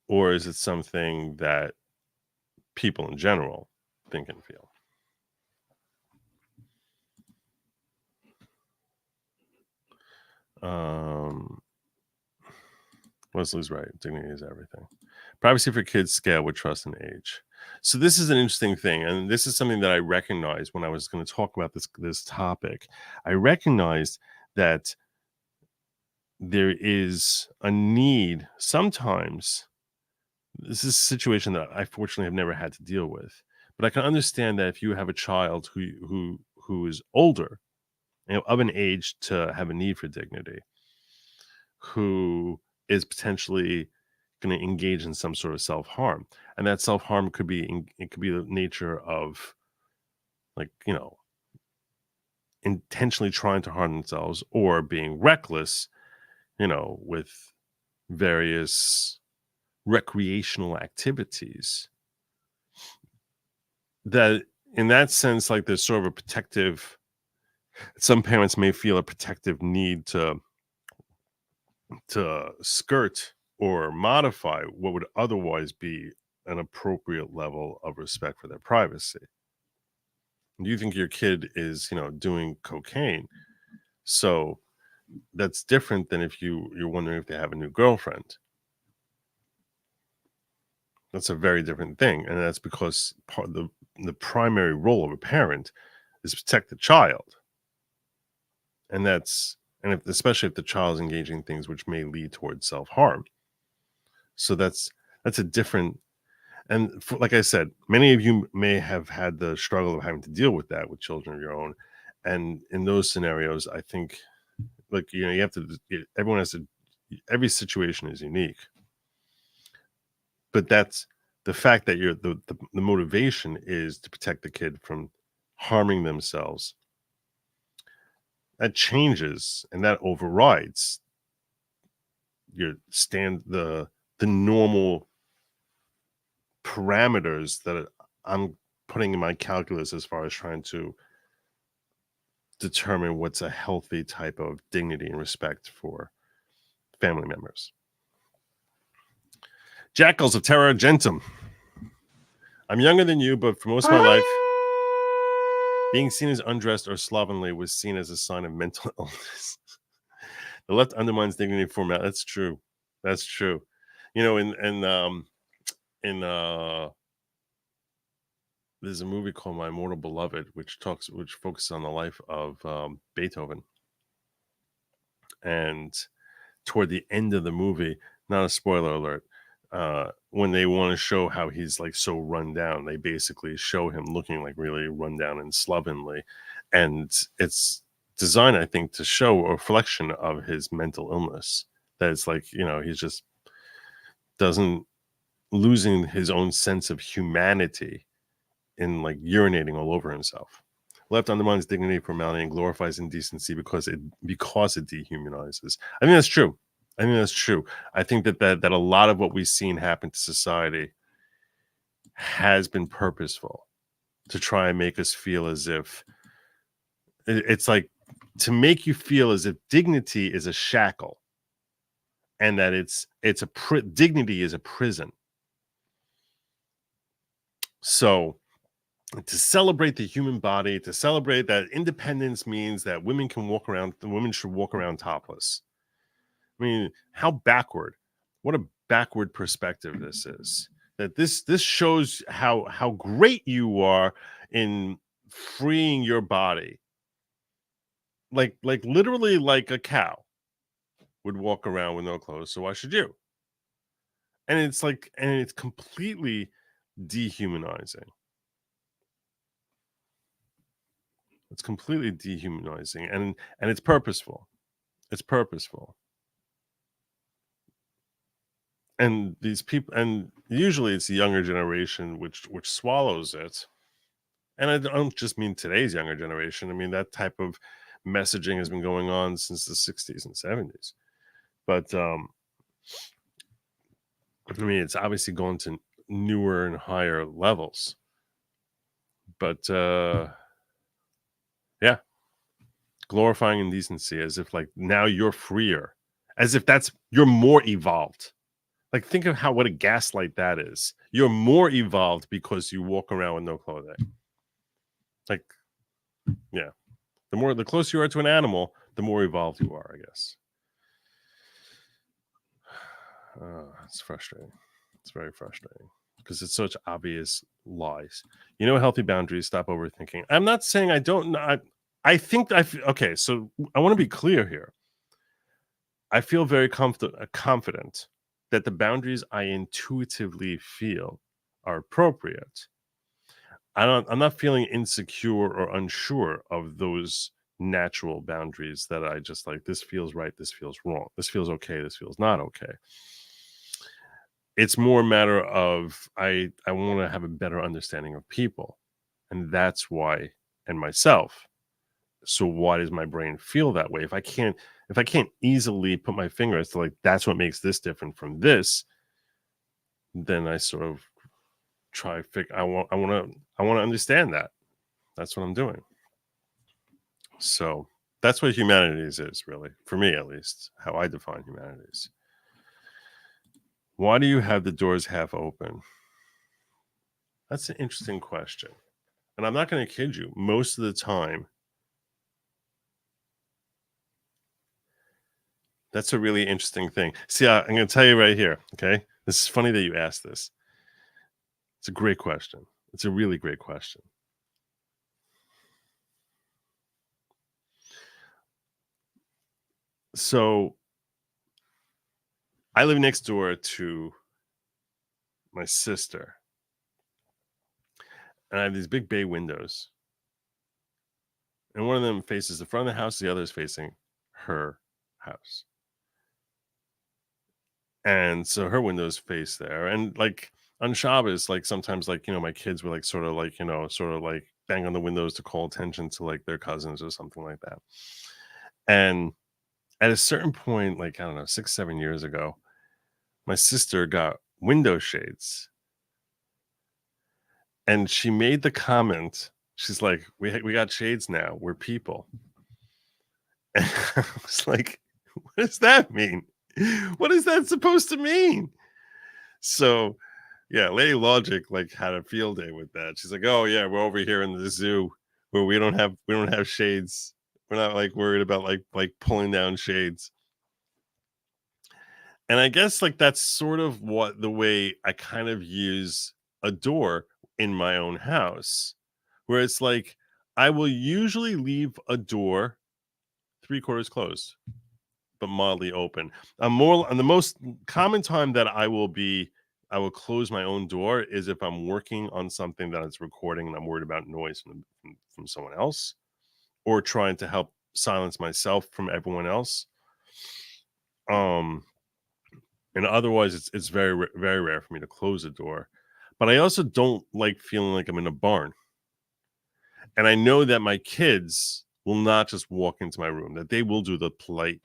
or is it something that people in general think and feel. Leslie's right. Dignity is everything. Privacy for kids scale with trust and age. So this is an interesting thing, and this is something that I recognized when I was going to talk about this topic. I recognized that there is a need sometimes. This is a situation that I fortunately have never had to deal with, but I can understand that if you have a child who is older, of an age to have a need for dignity, who is potentially going to engage in some sort of self-harm, and that self-harm could be the nature of, like, intentionally trying to harm themselves, or being reckless, with various recreational activities. That in that sense, like, there's sort of a protective, some parents may feel a protective need to skirt or modify what would otherwise be an appropriate level of respect for their privacy. You think your kid is, doing cocaine, so that's different than if you're wondering if they have a new girlfriend. That's a very different thing, and that's because part of the primary role of a parent is to protect the child, and especially if the child is engaging in things which may lead towards self-harm. So that's a different, and like I said, many of you may have had the struggle of having to deal with that with children of your own, and in those scenarios, I think, like, you have to, everyone has to, every situation is unique. But that's the fact that the motivation is to protect the kid from harming themselves. That changes, and that overrides the normal parameters that I'm putting in my calculus as far as trying to determine what's a healthy type of dignity and respect for family members. Jackals of Terra Argentum. I'm younger than you, but for most of my life, Being seen as undressed or slovenly was seen as a sign of mental illness. The left undermines dignity format. That's true. That's true. You know, in there's a movie called My Immortal Beloved, which focuses on the life of Beethoven. And toward the end of the movie, not a spoiler alert, when they want to show how he's like so run down, they basically show him looking like really run down and slovenly. And it's designed, I think, to show a reflection of his mental illness. That it's like, you know, he's just doesn't losing his own sense of humanity in like urinating all over himself. Left undermines dignity, formality, and glorifies indecency because it dehumanizes. I think that's true. I think that's true. I think that a lot of what we've seen happen to society has been purposeful to try and make us feel as if it's like to make you feel as if dignity is a shackle and that dignity is a prison. So to celebrate the human body, to celebrate that independence means that women should walk around topless. I mean, how backward, what a backward perspective this is. That this shows how great you are in freeing your body. Like literally like a cow would walk around with no clothes, so why should you? And it's completely dehumanizing. It's completely dehumanizing, and it's purposeful. It's purposeful. And these people, and usually it's the younger generation which swallows it. And I don't just mean today's younger generation. I mean that type of messaging has been going on since the 60s and 70s. But I mean, it's obviously gone to newer and higher levels. But yeah, glorifying indecency as if like now you're freer, as if you're more evolved. Like think of what a gaslight that is. You're more evolved because you walk around with no clothing. Like, yeah, the closer you are to an animal, the more evolved you are, I guess. It's frustrating. It's very frustrating because it's such obvious lies. You know, healthy boundaries, stop overthinking. I'm not saying I don't. I think okay. So I want to be clear here. I feel very confident that the boundaries I intuitively feel are appropriate. I'm not feeling insecure or unsure of those natural boundaries that I just like, this feels right, this feels wrong, this feels okay, this feels not okay. It's more a matter of I want to have a better understanding of people, and that's why, and myself. So why does my brain feel that way? If I can't easily put my finger as to like that's what makes this different from this, then I sort of try I want to understand that. That's what I'm doing. So that's what humanities is, really, for me at least, how I define humanities. Why do you have the doors half open? That's an interesting question. And I'm not going to kid you. Most of the time, that's a really interesting thing. See, I'm going to tell you right here, okay? This is funny that you asked this. It's a great question. It's a really great question. So I live next door to my sister, and I have these big bay windows, and one of them faces the front of the house, the other is facing her house. And so her windows face there, and like on Shabbos, like sometimes like, you know, my kids were like sort of like bang on the windows to call attention to like their cousins or something like that. And at a certain point, like, I don't know, 6-7 years ago, my sister got window shades, and she made the comment, she's like, we got shades now, we're people. And I was like, what does that mean? What is that supposed to mean? So yeah, Lady Lawgic like had a field day with that. She's like, oh yeah, we're over here in the zoo where we don't have shades. We're not like worried about like pulling down shades. And I guess like that's sort of what the way I kind of use a door in my own house, where it's like I will usually leave a door 3/4 closed, but mildly open. On the most common time that I will close my own door is if I'm working on something that is recording and I'm worried about noise from someone else, or trying to help silence myself from everyone else. And otherwise it's very rare for me to close a door. But I also don't like feeling like I'm in a barn. And I know that my kids will not just walk into my room, that they will do the polite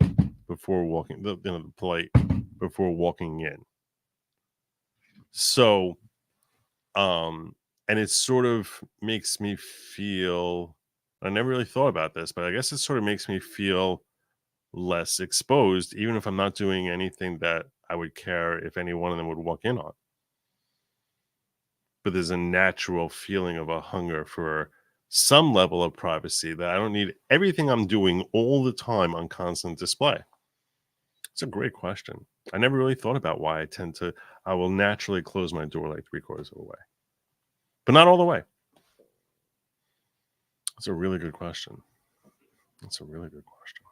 before walking, the polite before walking in. So, and it sort of makes me feel, I never really thought about this, but I guess it sort of makes me feel less exposed, even if I'm not doing anything that I would care if any one of them would walk in on. But there's a natural feeling of a hunger for some level of privacy that I don't need everything I'm doing all the time on constant display. It's a great question. I never really thought about why I will naturally close my door like 3/4 of the way, but not all the way. It's a really good question. That's a really good question.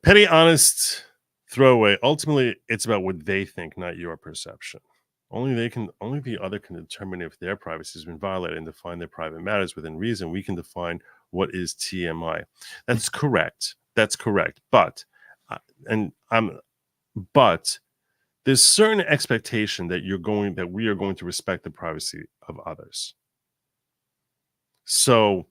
Petty, honest, throwaway. Ultimately, it's about what they think, not your perception. Only the other can determine if their privacy has been violated and define their private matters within reason. We can define what is TMI. That's correct. But but there's certain expectation that we are going to respect the privacy of others. So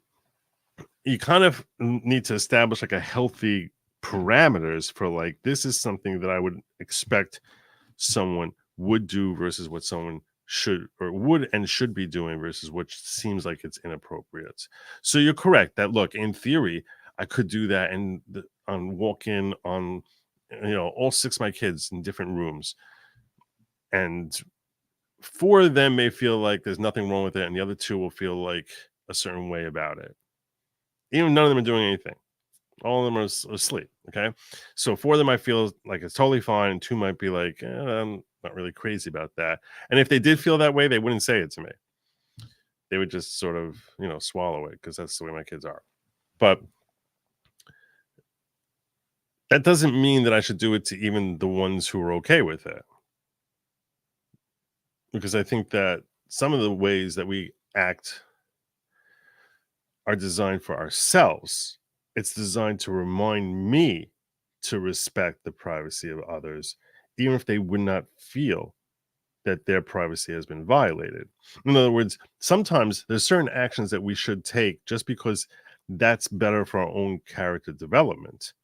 you kind of need to establish like a healthy parameters for like, this is something that I would expect someone would do versus what someone should or would and should be doing versus what seems like it's inappropriate. So you're correct that, look, in theory, I could do that and walk in on, all 6 of my kids in different rooms, and 4 of them may feel like there's nothing wrong with it, and the other 2 will feel like a certain way about it. Even none of them are doing anything. All of them are asleep. Okay. So 4 of them might feel like it's totally fine, and 2 might be like, I'm not really crazy about that. And if they did feel that way, they wouldn't say it to me. They would just sort of, swallow it, because that's the way my kids are. But that doesn't mean that I should do it to even the ones who are okay with it. Because I think that some of the ways that we act are designed for ourselves. It's designed to remind me to respect the privacy of others, even if they would not feel that their privacy has been violated. In other words, sometimes there's certain actions that we should take just because that's better for our own character development.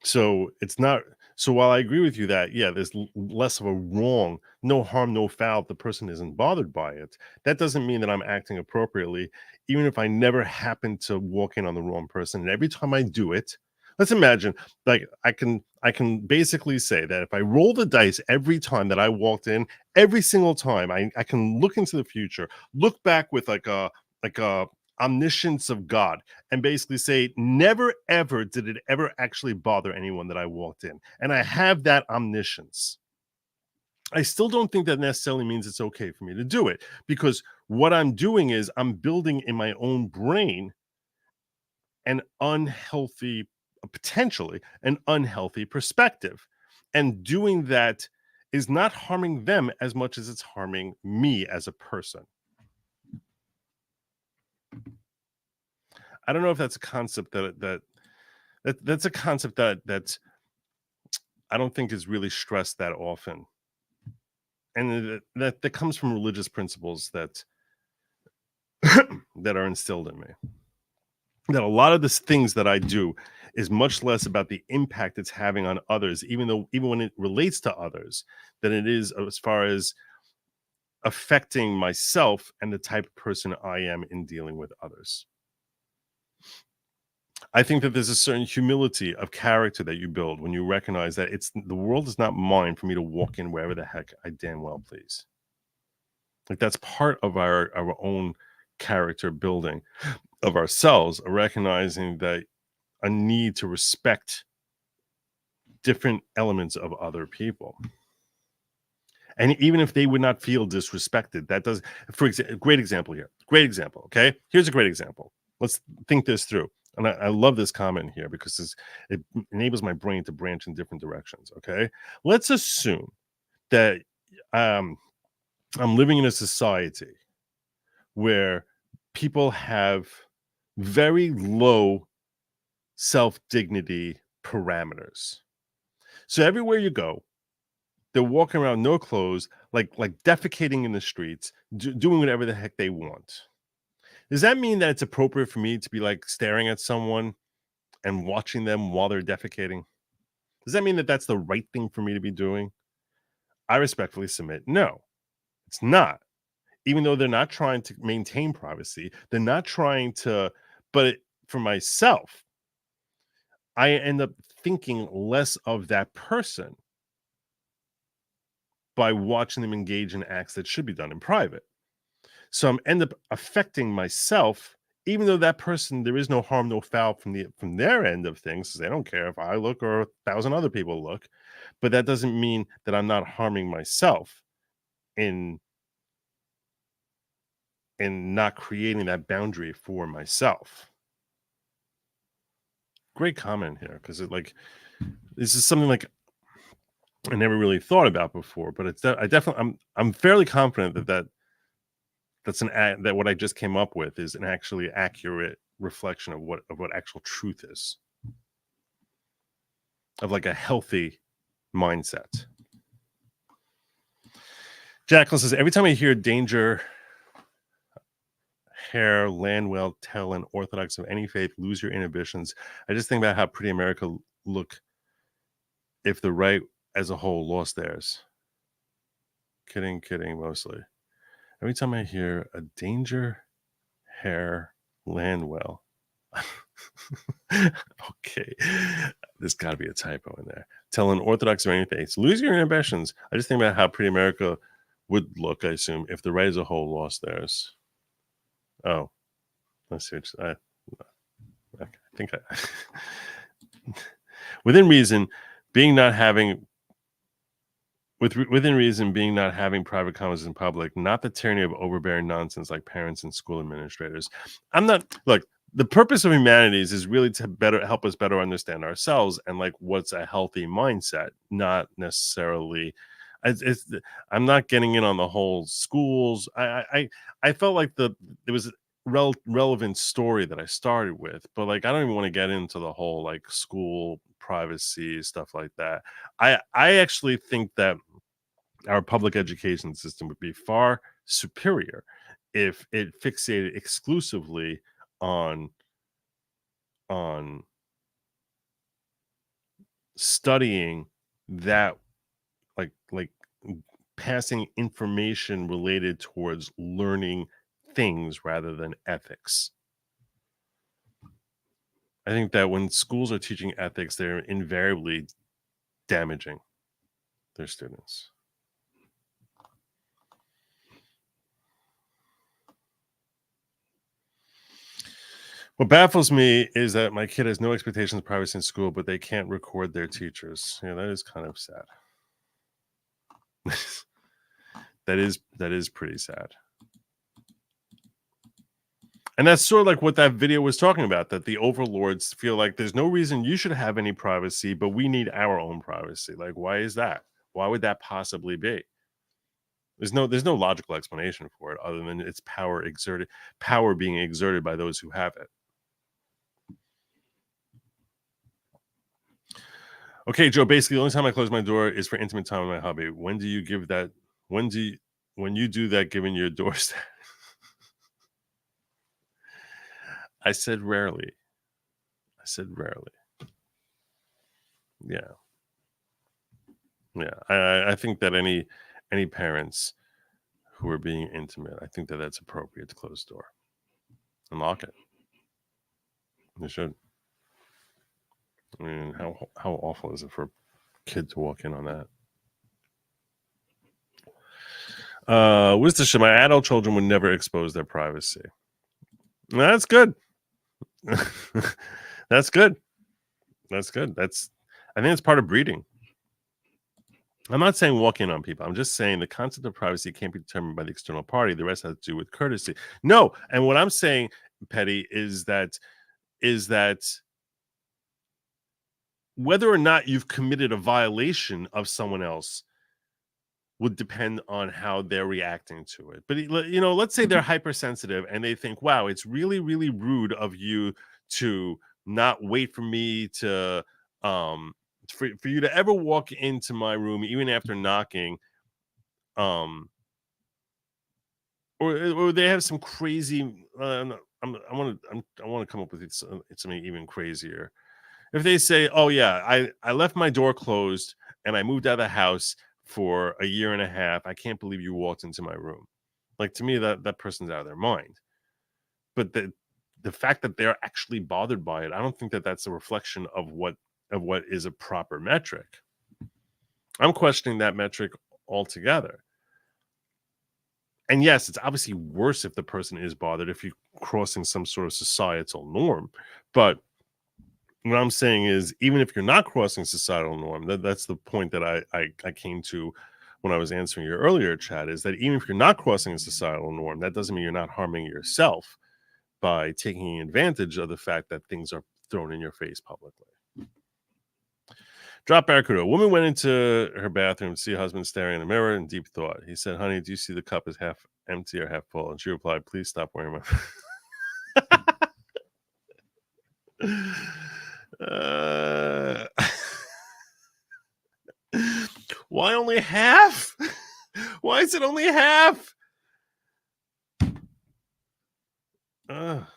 So it's not. So while I agree with you that, yeah, there's less of a wrong, no harm, no foul, if the person isn't bothered by it, that doesn't mean that I'm acting appropriately, even if I never happen to walk in on the wrong person. And every time I do it, let's imagine, like, I can basically say that if I roll the dice every time that I walked in, every single time, I can look into the future, look back with like a omniscience of God, and basically say, never ever did it ever actually bother anyone that I walked in. And I have that omniscience. I still don't think that necessarily means it's okay for me to do it, because what I'm doing is I'm building in my own brain an unhealthy, potentially an unhealthy perspective. And doing that is not harming them as much as it's harming me as a person. I don't know if that's a concept that's a concept that I don't think is really stressed that often, and that comes from religious principles that that are instilled in me. That a lot of the things that I do is much less about the impact it's having on others, even when it relates to others, than it is as far as affecting myself and the type of person I am in dealing with others. I think that there's a certain humility of character that you build when you recognize that the world is not mine for me to walk in wherever the heck I damn well please. Like, that's part of our own character building of ourselves, recognizing that a need to respect different elements of other people. And even if they would not feel disrespected, that does, for example, great example here. Great example. Okay. Here's a great example. Let's think this through. And I love this comment here because it enables my brain to branch in different directions. Okay. Let's assume that I'm living in a society where people have very low self-dignity parameters. So everywhere you go, they're walking around no clothes, like defecating in the streets, doing whatever the heck they want. Does that mean that it's appropriate for me to be like staring at someone and watching them while they're defecating? Does that mean that that's the right thing for me to be doing? I respectfully submit, no, it's not. Even though they're not trying to maintain privacy, they're not trying to, but for myself, I end up thinking less of that person by watching them engage in acts that should be done in private. So I'm end up affecting myself, even though that person, there is no harm, no foul from their end of things, because they don't care if I look or 1,000 other people look. But that doesn't mean that I'm not harming myself in not creating that boundary for myself. Great comment here, because this is something like I never really thought about before, but I'm fairly confident that what I just came up with is an actually accurate reflection of what actual truth is, of like a healthy mindset. Jacqueline says, every time I hear danger, hair, Landwell, tell an Orthodox of any faith, lose your inhibitions. I just think about how pretty America look if the right as a whole lost theirs. Kidding, mostly. Every time I hear a danger, hair, Landwell. Okay. There's got to be a typo in there. Tell an Orthodox of any faith, lose your inhibitions. I just think about how pretty America would look, I assume, if the right as a whole lost theirs. Oh, let's see. I think within reason, being not having private comments in public, not the tyranny of overbearing nonsense like parents and school administrators. The purpose of Humanities is really to help us better understand ourselves and like what's a healthy mindset, not necessarily. I'm not getting in on the whole schools. I felt like there was a relevant story that I started with, but like I don't even want to get into the whole like school privacy stuff like that. I actually think that our public education system would be far superior if it fixated exclusively on studying that, like passing information related towards learning things rather than ethics. I think that when schools are teaching ethics, they're invariably damaging their students. What baffles me is that my kid has no expectations of privacy in school, but they can't record their teachers. Yeah, that is kind of sad. that is pretty sad. And that's sort of like what that video was talking about, that the overlords feel like there's no reason you should have any privacy, but we need our own privacy. Like, why is that? Why would that possibly be? There's no logical explanation for it other than it's power being exerted by those who have it. Okay, Joe, basically the only time I close my door is for intimate time with my hubby. When you do that, given your doorstep? I said rarely. Yeah. I think that any parents who are being intimate, I think that that's appropriate to close the door and lock it. They should. I mean, how awful is it for a kid to walk in on that? Wisdom, my adult children would never expose their privacy. That's good. That's good. That's good. I think it's part of breeding. I'm not saying walk in on people. I'm just saying the concept of privacy can't be determined by the external party. The rest has to do with courtesy. No, and what I'm saying, Petty, is that whether or not you've committed a violation of someone else would depend on how they're reacting to it. But let's say they're hypersensitive and they think, wow, it's really, really rude of you to not wait for me to for you to ever walk into my room even after knocking, or they have some crazy I want to come up with something even crazier. If they say, oh yeah, I left my door closed and I moved out of the house for a year and a half, I can't believe you walked into my room. Like, to me, that person's out of their mind. But the fact that they're actually bothered by it, I don't think that that's a reflection of what is a proper metric. I'm questioning that metric altogether. And yes, it's obviously worse if the person is bothered, if you're crossing some sort of societal norm. But what I'm saying is, even if you're not crossing societal norm, that's the point that I came to when I was answering your earlier chat, is that even if you're not crossing a societal norm, that doesn't mean you're not harming yourself by taking advantage of the fact that things are thrown in your face publicly. Drop Barracuda. A woman went into her bathroom to see her husband staring in the mirror in deep thought. He said, honey, do you see the cup is half empty or half full? And she replied, please stop wearing my... Why only half? Why is it only half? Oops.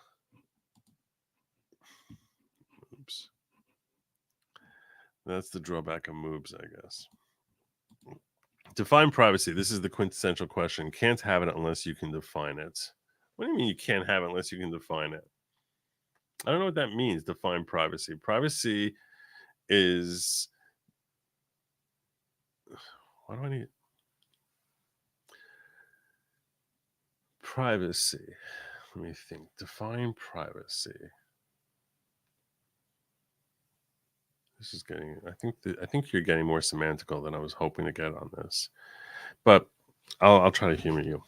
That's the drawback of moobs, I guess. Define privacy. This is the quintessential question. Can't have it unless you can define it. What do you mean you can't have it unless you can define it? I don't know what that means. Define privacy. Privacy is... Why do I need... Privacy. Let me think. Define privacy. This is getting... I think you're getting more semantical than I was hoping to get on this. But I'll try to humor you.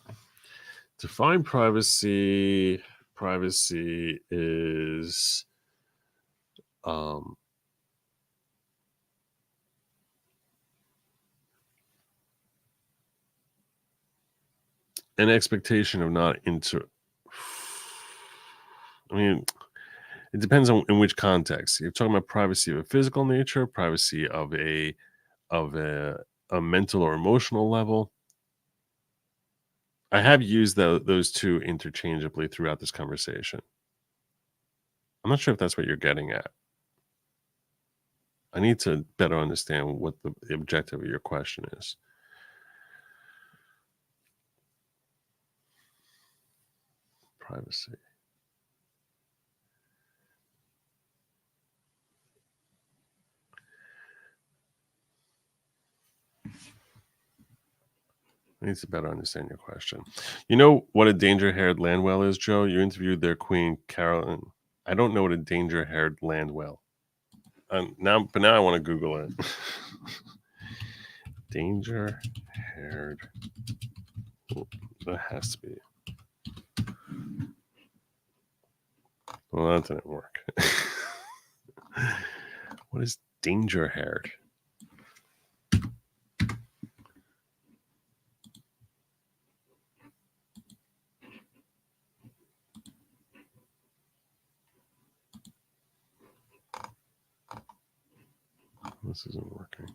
Define privacy. Privacy is... an expectation of not I mean, it depends on in which context. You're talking about privacy of a physical nature, privacy of a mental or emotional level. I have used those two interchangeably throughout this conversation. I'm not sure if that's what you're getting at. I need to better understand what the objective of your question is. Privacy. I need to better understand your question. You know what a danger-haired landwell is, Joe? You interviewed their queen, Carolyn. I don't know what a danger-haired landwell. Now I want to Google it. Danger-haired. That has to be. Well, that didn't work. What is danger-haired? This isn't working.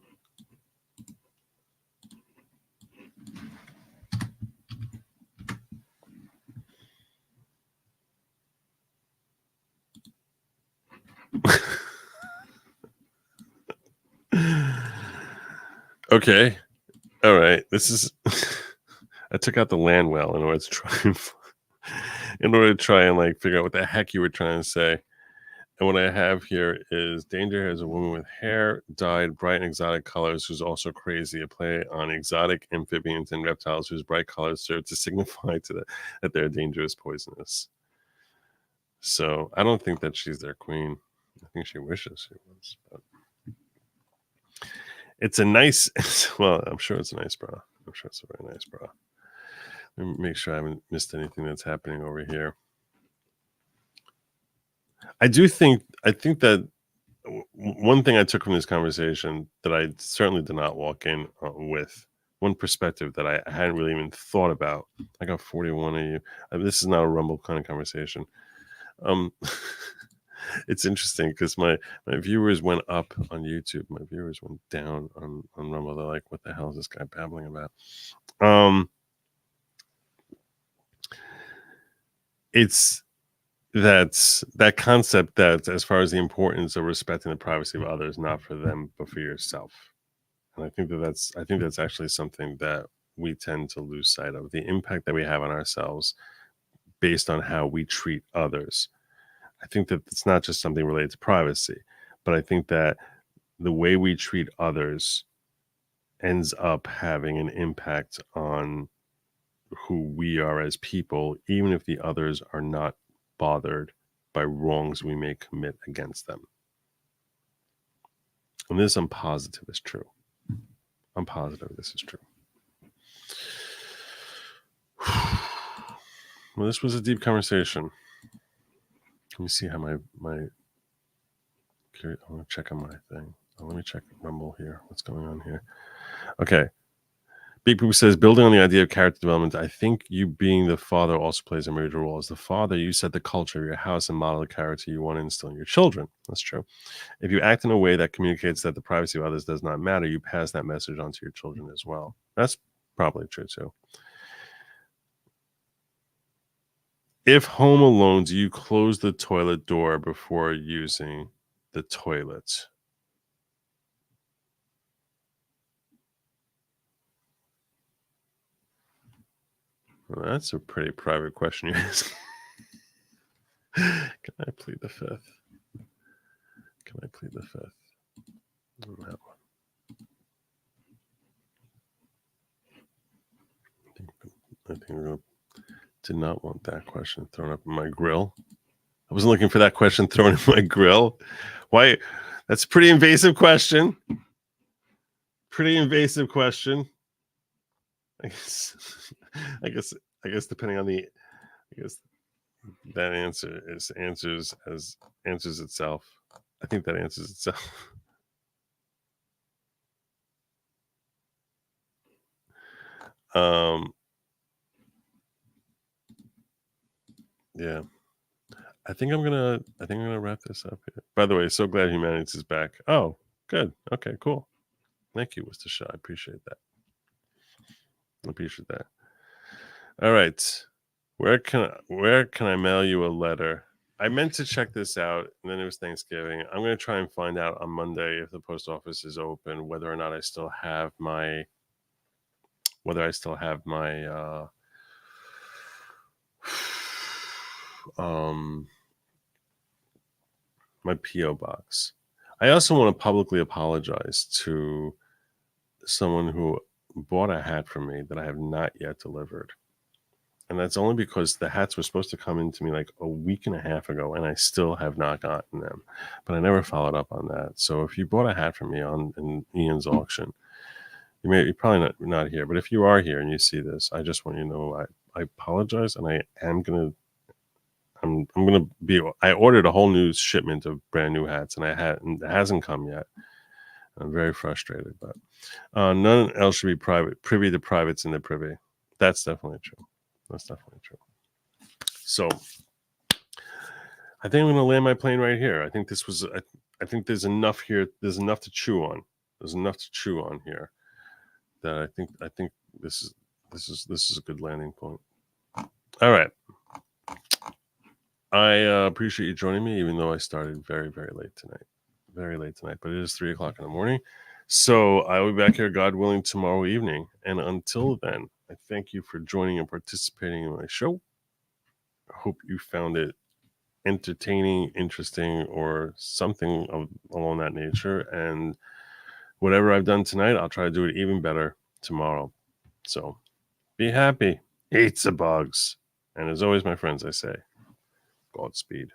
Okay. All right. This is... I took out the land well in order to try and like figure out what the heck you were trying to say. And what I have here is danger as a woman with hair dyed bright and exotic colors who's also crazy. A play on exotic amphibians and reptiles whose bright colors serve to signify that they're dangerous, poisonous. So I don't think that she's their queen. I think she wishes she was. But it's a nice, well, I'm sure it's a nice bra. I'm sure it's a very nice bra. Let me make sure I haven't missed anything that's happening over here. I think that one thing I took from this conversation that I certainly did not walk in with, one perspective that I hadn't really even thought about. I got 41 of you. This is not a Rumble kind of conversation. It's interesting because my viewers went up on YouTube. My viewers went down on Rumble. They're like, what the hell is this guy babbling about? It's that concept that as far as the importance of respecting the privacy of others, not for them, but for yourself. And I think that's actually something that we tend to lose sight of, the impact that we have on ourselves based on how we treat others. I think that it's not just something related to privacy, but I think that the way we treat others ends up having an impact on who we are as people, even if the others are not bothered by wrongs we may commit against them. And this, I'm positive, is true. I'm positive this is true. Well, this was a deep conversation. Let me see how my I want to check on my thing. Let me check Rumble here. What's going on here? Okay. Big Poop says, building on the idea of character development, I think you being the father also plays a major role. As the father, you set the culture of your house and model the character you want to instill in your children. That's true. If you act in a way that communicates that the privacy of others does not matter, you pass that message on to your children as well. That's probably true too. If home alone, do you close the toilet door before using the toilet? Well, that's a pretty private question you're asking. Can I plead the fifth? Can I plead the fifth? On that one. I think we did not want that question thrown up in my grill. I wasn't looking for that question thrown in my grill. Why? That's a pretty invasive question. Pretty invasive question. I guess depending on the, I guess that answers itself. I think that answers itself. Yeah. I think I'm gonna wrap this up here. By the way, so glad Humanities is back. Oh, good. Okay, cool. Thank you, Mr. Shaw. I appreciate that. All right. Where can I mail you a letter? I meant to check this out, and then it was Thanksgiving. I'm going to try and find out on Monday if the post office is open, whether or not I still have my my P.O. box. I also want to publicly apologize to someone who bought a hat from me that I have not yet delivered. And that's only because the hats were supposed to come into me like a week and a half ago, and I still have not gotten them. But I never followed up on that. So if you bought a hat from me in Ian's auction, you're probably not here. But if you are here and you see this, I just want you to know I apologize, and I am gonna I ordered a whole new shipment of brand new hats, and it hasn't come yet. I'm very frustrated, but none else should be privy to privates in the privy. That's definitely true. So I think I'm going to land my plane right here. I think I think there's enough here. There's enough to chew on. Here that I think this is a good landing point. All right. I appreciate you joining me, even though I started very, very late tonight. But it is 3:00 in the morning. So I will be back here, God willing, tomorrow evening. And until then, I thank you for joining and participating in my show. I hope you found it entertaining, interesting, or something along that nature. And whatever I've done tonight, I'll try to do it even better tomorrow. So be happy. Eat the bugs. And as always, my friends, I say, Godspeed.